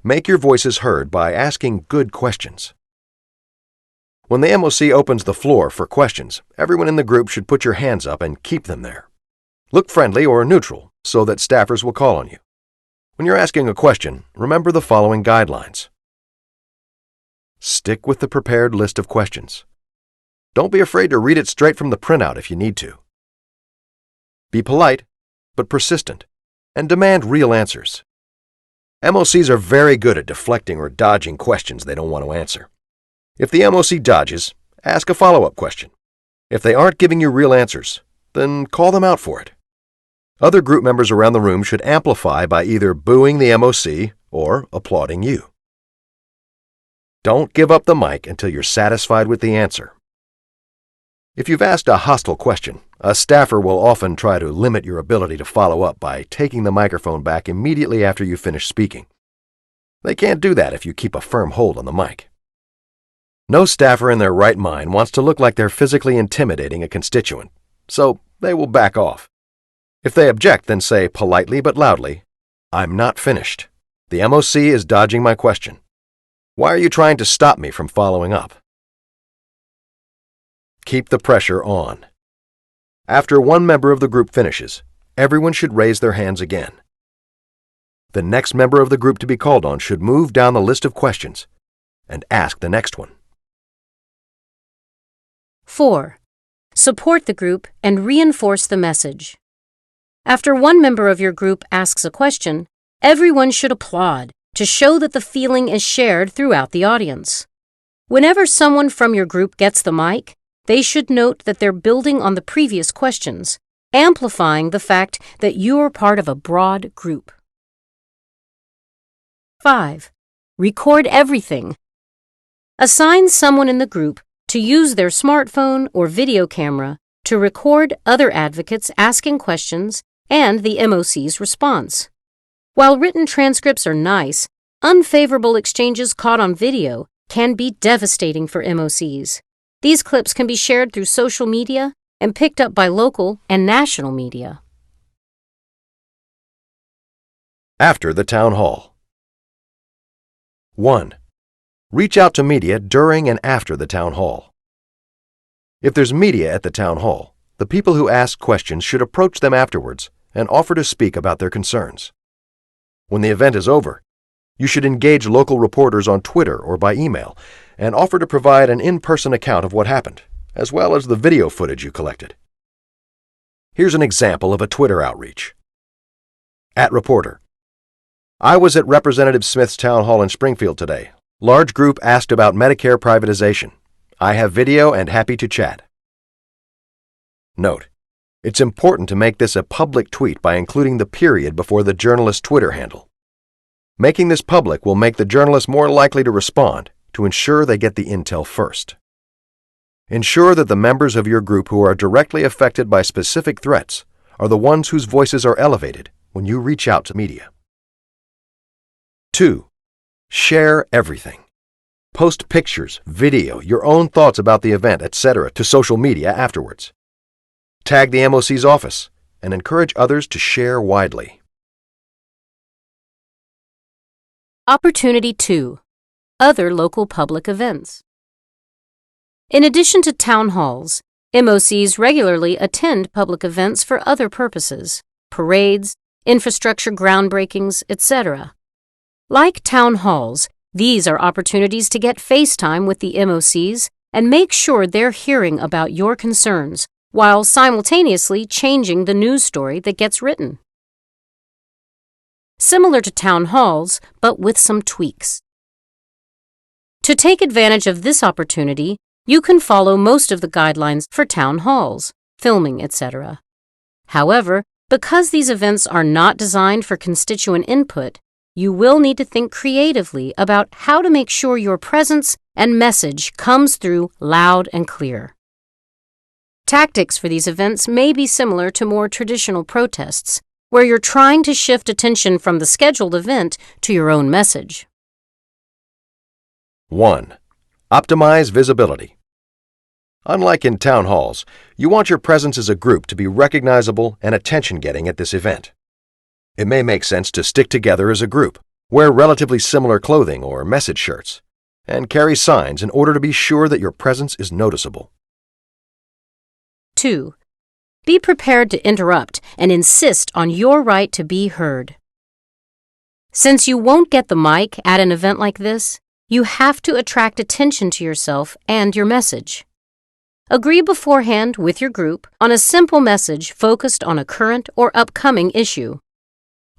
Speaker 1: Make your voices heard by asking good questions. When the MOC opens the floor for questions, everyone in the group should put your hands up and keep them there. Look friendly or neutral so that staffers will call on you. When you're asking a question, remember the following guidelines. Stick with the prepared list of questions. Don't be afraid to read it straight from the printout if you need to. Be polite, but persistent, and demand real answers. MOCs are very good at deflecting or dodging questions they don't want to answer. If the MOC dodges, ask a follow-up question. If they aren't giving you real answers, then call them out for it. Other group members around the room should amplify by either booing the MOC or applauding you. Don't give up the mic until you're satisfied with the answer. If you've asked a hostile question, a staffer will often try to limit your ability to follow up by taking the microphone back immediately after you finish speaking. They can't do that if you keep a firm hold on the mic. No staffer in their right mind wants to look like they're physically intimidating a constituent, so they will back off. If they object, then say politely but loudly, "I'm not finished. The MOC is dodging my question. Why are you trying to stop me from following up?" Keep the pressure on. After one member of the group finishes, everyone should raise their hands again. The next member of the group to be called on should move down the list of questions and ask the next one.
Speaker 2: 4. Support the group and reinforce the message. After one member of your group asks a question, everyone should applaud to show that the feeling is shared throughout the audience. Whenever someone from your group gets the mic, they should note that they're building on the previous questions, amplifying the fact that you are part of a broad group. 5. Record everything. Assign someone in the group to use their smartphone or video camera to record other advocates asking questions and the MOC's response. While written transcripts are nice, unfavorable exchanges caught on video can be devastating for MOCs. These clips can be shared through social media and picked up by local and national media.
Speaker 1: After the town hall. 1. Reach out to media during and after the town hall. If there's media at the town hall, the people who ask questions should approach them afterwards and offer to speak about their concerns. When the event is over, you should engage local reporters on Twitter or by email and offer to provide an in-person account of what happened, as well as the video footage you collected. Here's an example of a Twitter outreach. @Reporter. I was at Representative Smith's town hall in Springfield today. Large group asked about Medicare privatization. I have video and happy to chat. Note: it's important to make this a public tweet by including the period before the journalist's Twitter handle. Making this public will make the journalist more likely to respond to ensure they get the intel first. Ensure that the members of your group who are directly affected by specific threats are the ones whose voices are elevated when you reach out to media. 2. Share everything. Post pictures, video, your own thoughts about the event, etc. to social media afterwards. Tag the MOC's office and encourage others to share widely.
Speaker 2: Opportunity 2. Other local public events. In addition to town halls, MOCs regularly attend public events for other purposes, parades, infrastructure groundbreakings, etc. Like town halls, these are opportunities to get face time with the MOCs and make sure they're hearing about your concerns while simultaneously changing the news story that gets written. Similar to town halls, but with some tweaks. To take advantage of this opportunity, you can follow most of the guidelines for town halls, filming, etc. However, because these events are not designed for constituent input, you will need to think creatively about how to make sure your presence and message comes through loud and clear. Tactics for these events may be similar to more traditional protests, where you're trying to shift attention from the scheduled event to your own message.
Speaker 1: 1. Optimize visibility. Unlike in town halls, you want your presence as a group to be recognizable and attention-getting at this event. It may make sense to stick together as a group, wear relatively similar clothing or message shirts, and carry signs in order to be sure that your presence is noticeable.
Speaker 2: 2. Be prepared to interrupt and insist on your right to be heard. Since you won't get the mic at an event like this, you have to attract attention to yourself and your message. Agree beforehand with your group on a simple message focused on a current or upcoming issue.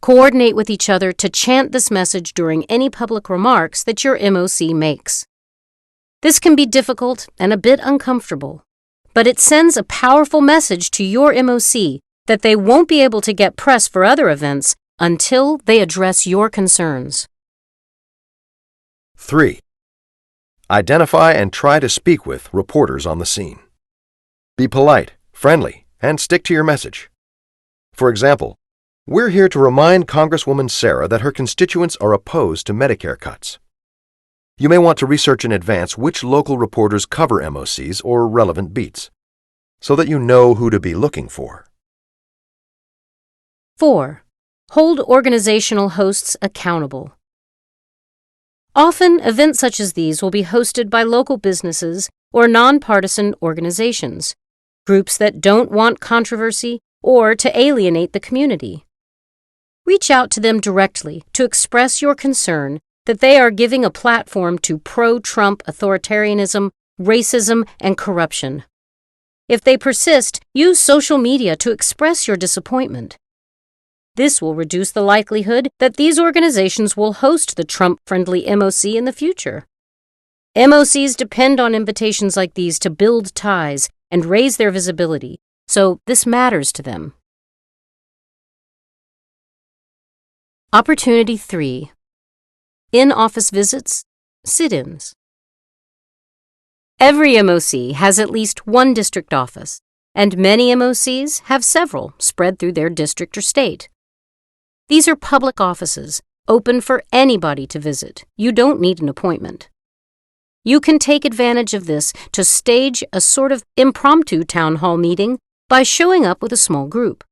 Speaker 2: Coordinate with each other to chant this message during any public remarks that your MOC makes. This can be difficult and a bit uncomfortable, but it sends a powerful message to your MOC that they won't be able to get press for other events until they address your concerns.
Speaker 1: 3. Identify and try to speak with reporters on the scene. Be polite, friendly, and stick to your message. For example, we're here to remind Congresswoman Sarah that her constituents are opposed to Medicare cuts. You may want to research in advance which local reporters cover MOCs or relevant beats, so that you know who to be looking for.
Speaker 2: 4. Hold organizational hosts accountable. Often, events such as these will be hosted by local businesses or nonpartisan organizations, groups that don't want controversy or to alienate the community. Reach out to them directly to express your concern that they are giving a platform to pro-Trump authoritarianism, racism, and corruption. If they persist, use social media to express your disappointment. This will reduce the likelihood that these organizations will host the Trump-friendly MOC in the future. MOCs depend on invitations like these to build ties and raise their visibility, so this matters to them. Opportunity 3. In-office visits, sit-ins. Every MOC has at least one district office, and many MOCs have several spread through their district or state. These are public offices, open for anybody to visit. You don't need an appointment. You can take advantage of this to stage a sort of impromptu town hall meeting by showing up with a small group.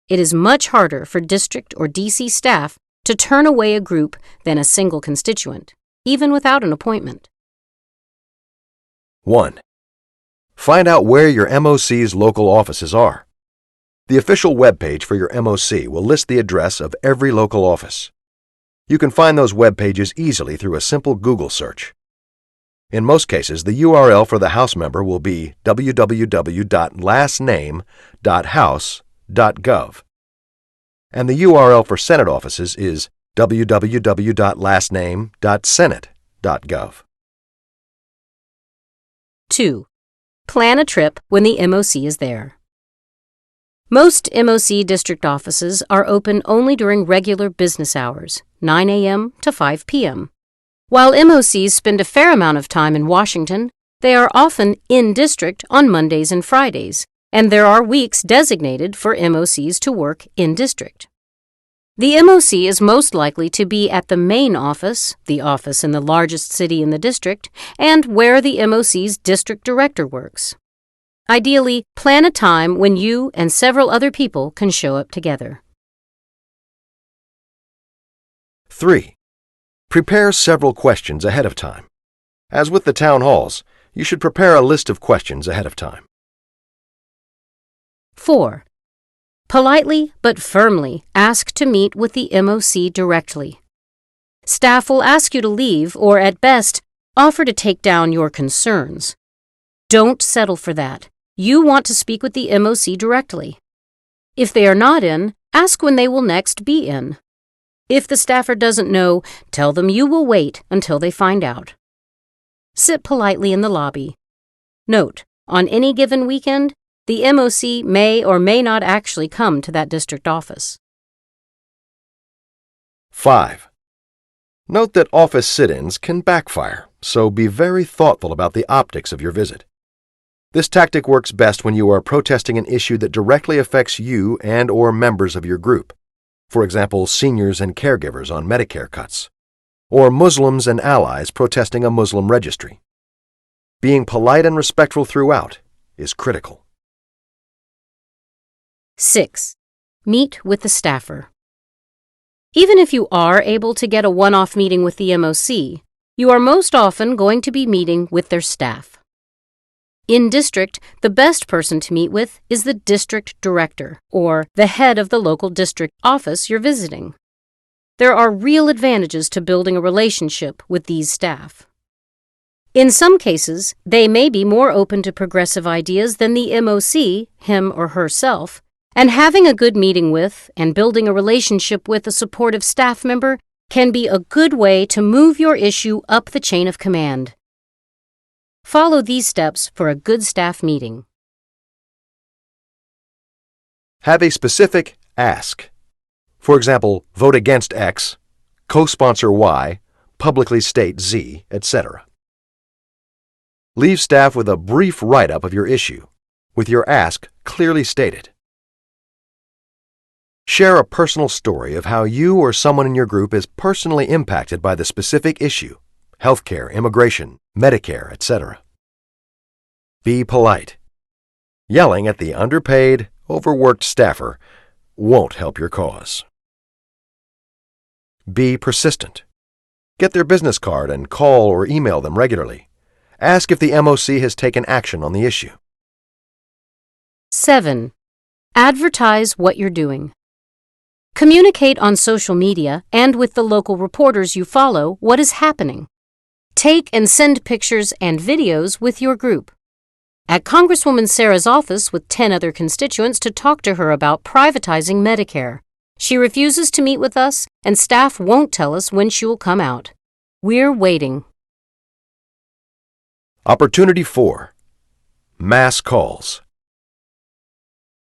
Speaker 2: It is much harder for district or DC staff to turn away a group than a single constituent, even without an appointment.
Speaker 1: 1. Find out where your MOC's local offices are. The official webpage for your MOC will list the address of every local office. You can find those web pages easily through a simple Google search. In most cases, the URL for the House member will be www.lastname.house.gov, and the URL for Senate offices is www.lastname.senate.gov.
Speaker 2: 2. Plan a trip when the MOC is there. Most MOC district offices are open only during regular business hours, 9 a.m. to 5 p.m. While MOCs spend a fair amount of time in Washington, they are often in district on Mondays and Fridays, and there are weeks designated for MOCs to work in district. The MOC is most likely to be at the main office, the office in the largest city in the district, and where the MOC's district director works. Ideally, plan a time when you and several other people can show up together.
Speaker 1: 3. Prepare several questions ahead of time. As with the town halls, you should prepare a list of questions ahead of time.
Speaker 2: 4. Politely but firmly ask to meet with the MOC directly. Staff will ask you to leave or, at best, offer to take down your concerns, Don't settle for that. You want to speak with the MOC directly. If they are not in, ask when they will next be in. If the staffer doesn't know, tell them you will wait until they find out. Sit politely in the lobby. Note, on any given weekend, the MOC may or may not actually come to that district office.
Speaker 1: 5. Note that office sit-ins can backfire, so be very thoughtful about the optics of your visit. This tactic works best when you are protesting an issue that directly affects you and/or members of your group. For example, seniors and caregivers on Medicare cuts, or Muslims and allies protesting a Muslim registry. Being polite and respectful throughout is critical.
Speaker 2: 6. Meet with the staffer. Even if you are able to get a one-off meeting with the MOC, you are most often going to be meeting with their staff. In district, the best person to meet with is the district director, or the head of the local district office you're visiting. There are real advantages to building a relationship with these staff. In some cases, they may be more open to progressive ideas than the MOC, him or herself, and having a good meeting with and building a relationship with a supportive staff member can be a good way to move your issue up the chain of command. Follow these steps for a good staff meeting.
Speaker 1: Have a specific ask. For example, vote against X, co-sponsor Y, publicly state Z, etc. Leave staff with a brief write-up of your issue, with your ask clearly stated. Share a personal story of how you or someone in your group is personally impacted by the specific issue, healthcare, immigration, Medicare, etc. Be polite. Yelling at the underpaid, overworked staffer won't help your cause. Be persistent. Get their business card and call or email them regularly. Ask if the MOC has taken action on the issue.
Speaker 2: 7. Advertise what you're doing. Communicate on social media and with the local reporters you follow what is happening. Take and send pictures and videos with your group. At Congresswoman Sarah's office with 10 other constituents to talk to her about privatizing Medicare. She refuses to meet with us, and staff won't tell us when she will come out. We're waiting.
Speaker 1: Opportunity 4. Mass calls.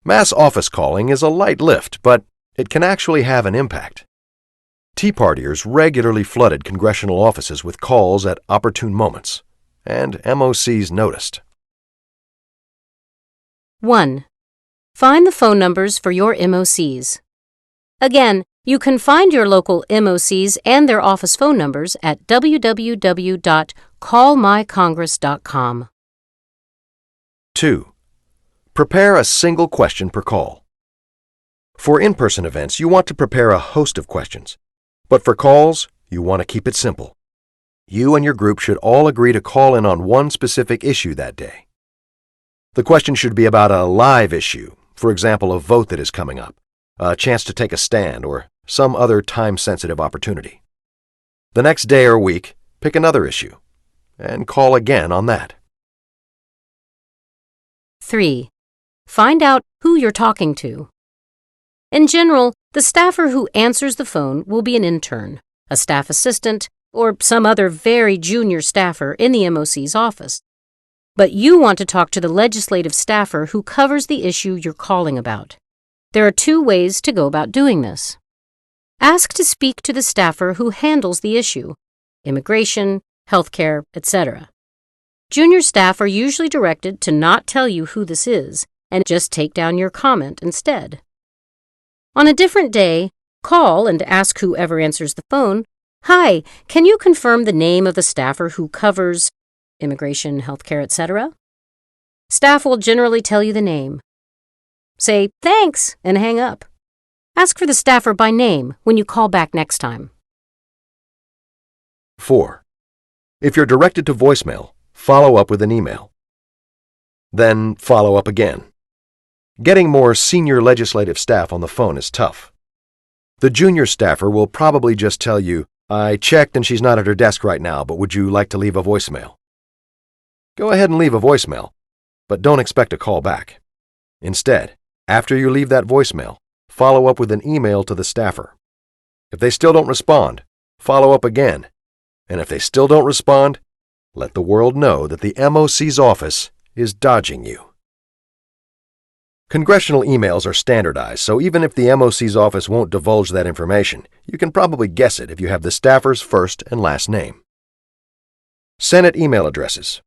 Speaker 1: Mass office calling is a light lift, but it can actually have an impact. Tea Partiers regularly flooded congressional offices with calls at opportune moments, and MOCs noticed.
Speaker 2: 1. Find the phone numbers for your MOCs. Again, you can find your local MOCs and their office phone numbers at www.callmycongress.com.
Speaker 1: 2. Prepare a single question per call. For in-person events, you want to prepare a host of questions. But for calls, you want to keep it simple. You and your group should all agree to call in on one specific issue that day. The question should be about a live issue, for example, a vote that is coming up, a chance to take a stand, or some other time-sensitive opportunity. The next day or week, pick another issue, and call again on that.
Speaker 2: 3. Find out who you're talking to. In general, the staffer who answers the phone will be an intern, a staff assistant, or some other very junior staffer in the MOC's office. But you want to talk to the legislative staffer who covers the issue you're calling about. There are 2 ways to go about doing this. Ask to speak to the staffer who handles the issue, immigration, healthcare, etc. Junior staff are usually directed to not tell you who this is and just take down your comment instead. On a different day, call and ask whoever answers the phone, "Hi, can you confirm the name of the staffer who covers immigration, healthcare, etc.?" Staff will generally tell you the name. Say, "Thanks," and hang up. Ask for the staffer by name when you call back next time.
Speaker 1: 4. If you're directed to voicemail, follow up with an email. Then follow up again. Getting more senior legislative staff on the phone is tough. The junior staffer will probably just tell you, "I checked and she's not at her desk right now, but would you like to leave a voicemail?" Go ahead and leave a voicemail, but don't expect a call back. Instead, after you leave that voicemail, follow up with an email to the staffer. If they still don't respond, follow up again. And if they still don't respond, let the world know that the MOC's office is dodging you. Congressional emails are standardized, so even if the MOC's office won't divulge that information, you can probably guess it if you have the staffer's first and last name. Senate email addresses.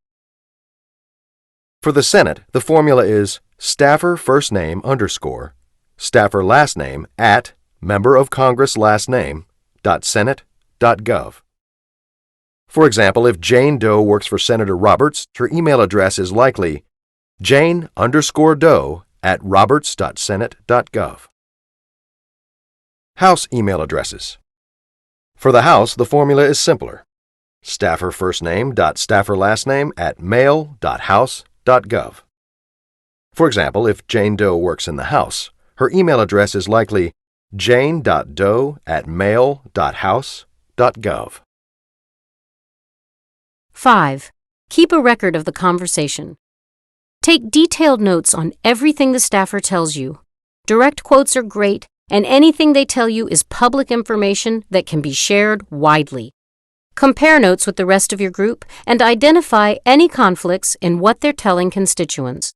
Speaker 1: For the Senate, the formula is staffer first name _ staffer last name @ member of Congress last name .senate.gov. For example, if Jane Doe works for Senator Roberts, her email address is likely Jane_Doe @roberts.senate.gov. House email addresses. For the House, the formula is simpler. Staffer first name .staffer last name @mail.house.gov. For example, if Jane Doe works in the House, her email address is likely jane.doe @mail.house.gov.
Speaker 2: 5. Keep a record of the conversation. Take detailed notes on everything the staffer tells you. Direct quotes are great, and anything they tell you is public information that can be shared widely. Compare notes with the rest of your group and identify any conflicts in what they're telling constituents.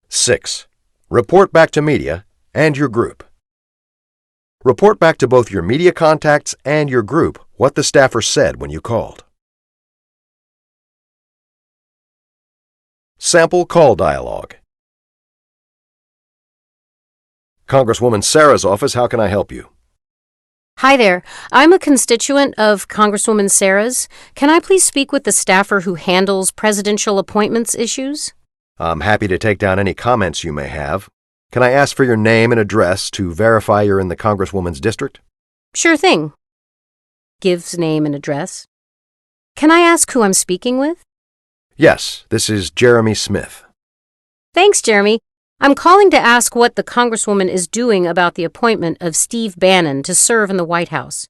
Speaker 1: 6. Report back to media and your group. Report back to both your media contacts and your group what the staffer said when you called. Sample call dialogue. Congresswoman Sarah's office, how can I help you?
Speaker 2: Hi there. I'm a constituent of Congresswoman Sarah's. Can I please speak with the staffer who handles presidential appointments issues?
Speaker 1: I'm happy to take down any comments you may have. Can I ask for your name and address to verify you're in the Congresswoman's district?
Speaker 2: Sure thing. Gives name and address. Can I ask who I'm speaking with?
Speaker 1: Yes, this is Jeremy Smith.
Speaker 2: Thanks, Jeremy. I'm calling to ask what the Congresswoman is doing about the appointment of Steve Bannon to serve in the White House.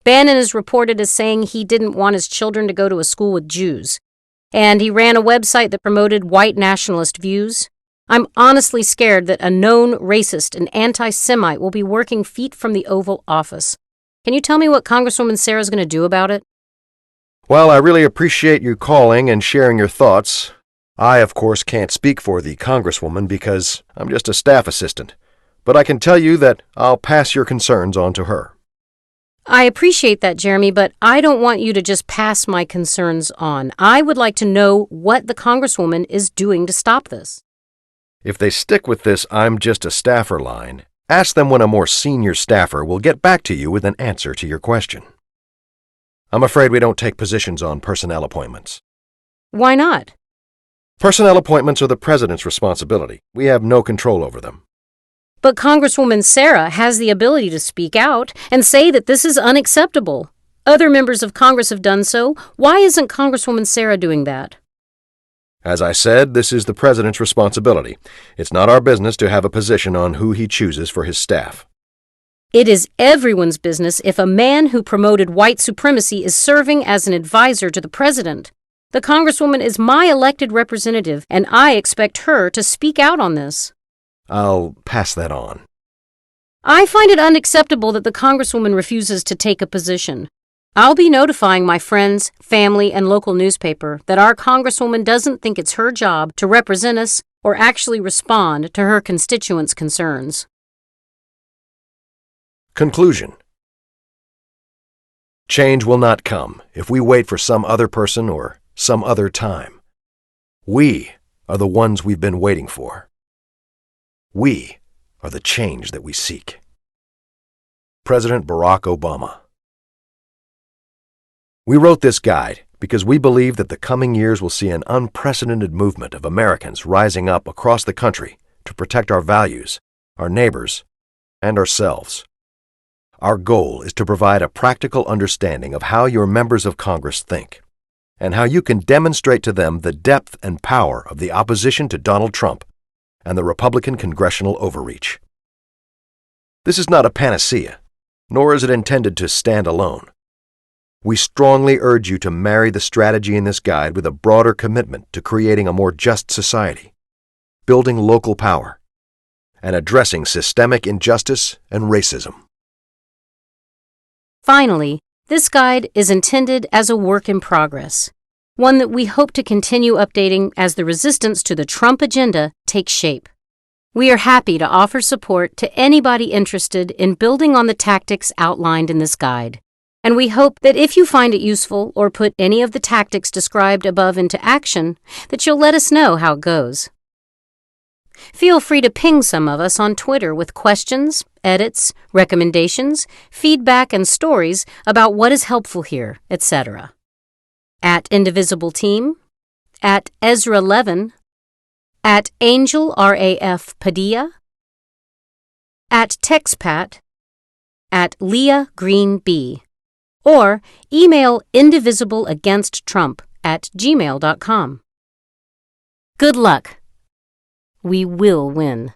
Speaker 2: Bannon is reported as saying he didn't want his children to go to a school with Jews, and he ran a website that promoted white nationalist views. I'm honestly scared that a known racist and anti-Semite will be working feet from the Oval Office. Can you tell me what Congresswoman Sarah's going to do about it?
Speaker 1: Well, I really appreciate you calling and sharing your thoughts. I, of course, can't speak for the Congresswoman because I'm just a staff assistant, but I can tell you that I'll pass your concerns on to her.
Speaker 2: I appreciate that, Jeremy, but I don't want you to just pass my concerns on. I would like to know what the Congresswoman is doing to stop this.
Speaker 1: If they stick with this I'm just a staffer line, ask them when a more senior staffer will get back to you with an answer to your question. I'm afraid we don't take positions on personnel appointments.
Speaker 2: Why not?
Speaker 1: Personnel appointments are the president's responsibility. We have no control over them.
Speaker 2: But Congresswoman Sarah has the ability to speak out and say that this is unacceptable. Other members of Congress have done so. Why isn't Congresswoman Sarah doing that?
Speaker 1: As I said, this is the president's responsibility. It's not our business to have a position on who he chooses for his staff.
Speaker 2: It is everyone's business if a man who promoted white supremacy is serving as an advisor to the president. The Congresswoman is my elected representative, and I expect her to speak out on this.
Speaker 1: I'll pass that on.
Speaker 2: I find it unacceptable that the Congresswoman refuses to take a position. I'll be notifying my friends, family, and local newspaper that our Congresswoman doesn't think it's her job to represent us or actually respond to her constituents' concerns.
Speaker 1: Conclusion. Change will not come if we wait for some other person or some other time. We are the ones we've been waiting for. We are the change that we seek. President Barack Obama. We wrote this guide because we believe that the coming years will see an unprecedented movement of Americans rising up across the country to protect our values, our neighbors, and ourselves. Our goal is to provide a practical understanding of how your members of Congress think, and how you can demonstrate to them the depth and power of the opposition to Donald Trump and the Republican congressional overreach. This is not a panacea, nor is it intended to stand alone. We strongly urge you to marry the strategy in this guide with a broader commitment to creating a more just society, building local power, and addressing systemic injustice and racism.
Speaker 2: Finally, this guide is intended as a work in progress, one that we hope to continue updating as the resistance to the Trump agenda takes shape. We are happy to offer support to anybody interested in building on the tactics outlined in this guide, and we hope that if you find it useful or put any of the tactics described above into action, that you'll let us know how it goes. Feel free to ping some of us on Twitter with questions, edits, recommendations, feedback, and stories about what is helpful here, etc. At Indivisible Team, at Ezra Levin, at Angel RAF Padilla, at TextPat, at Leah Green B, or email indivisibleagainsttrump@gmail.com. Good luck. We will win.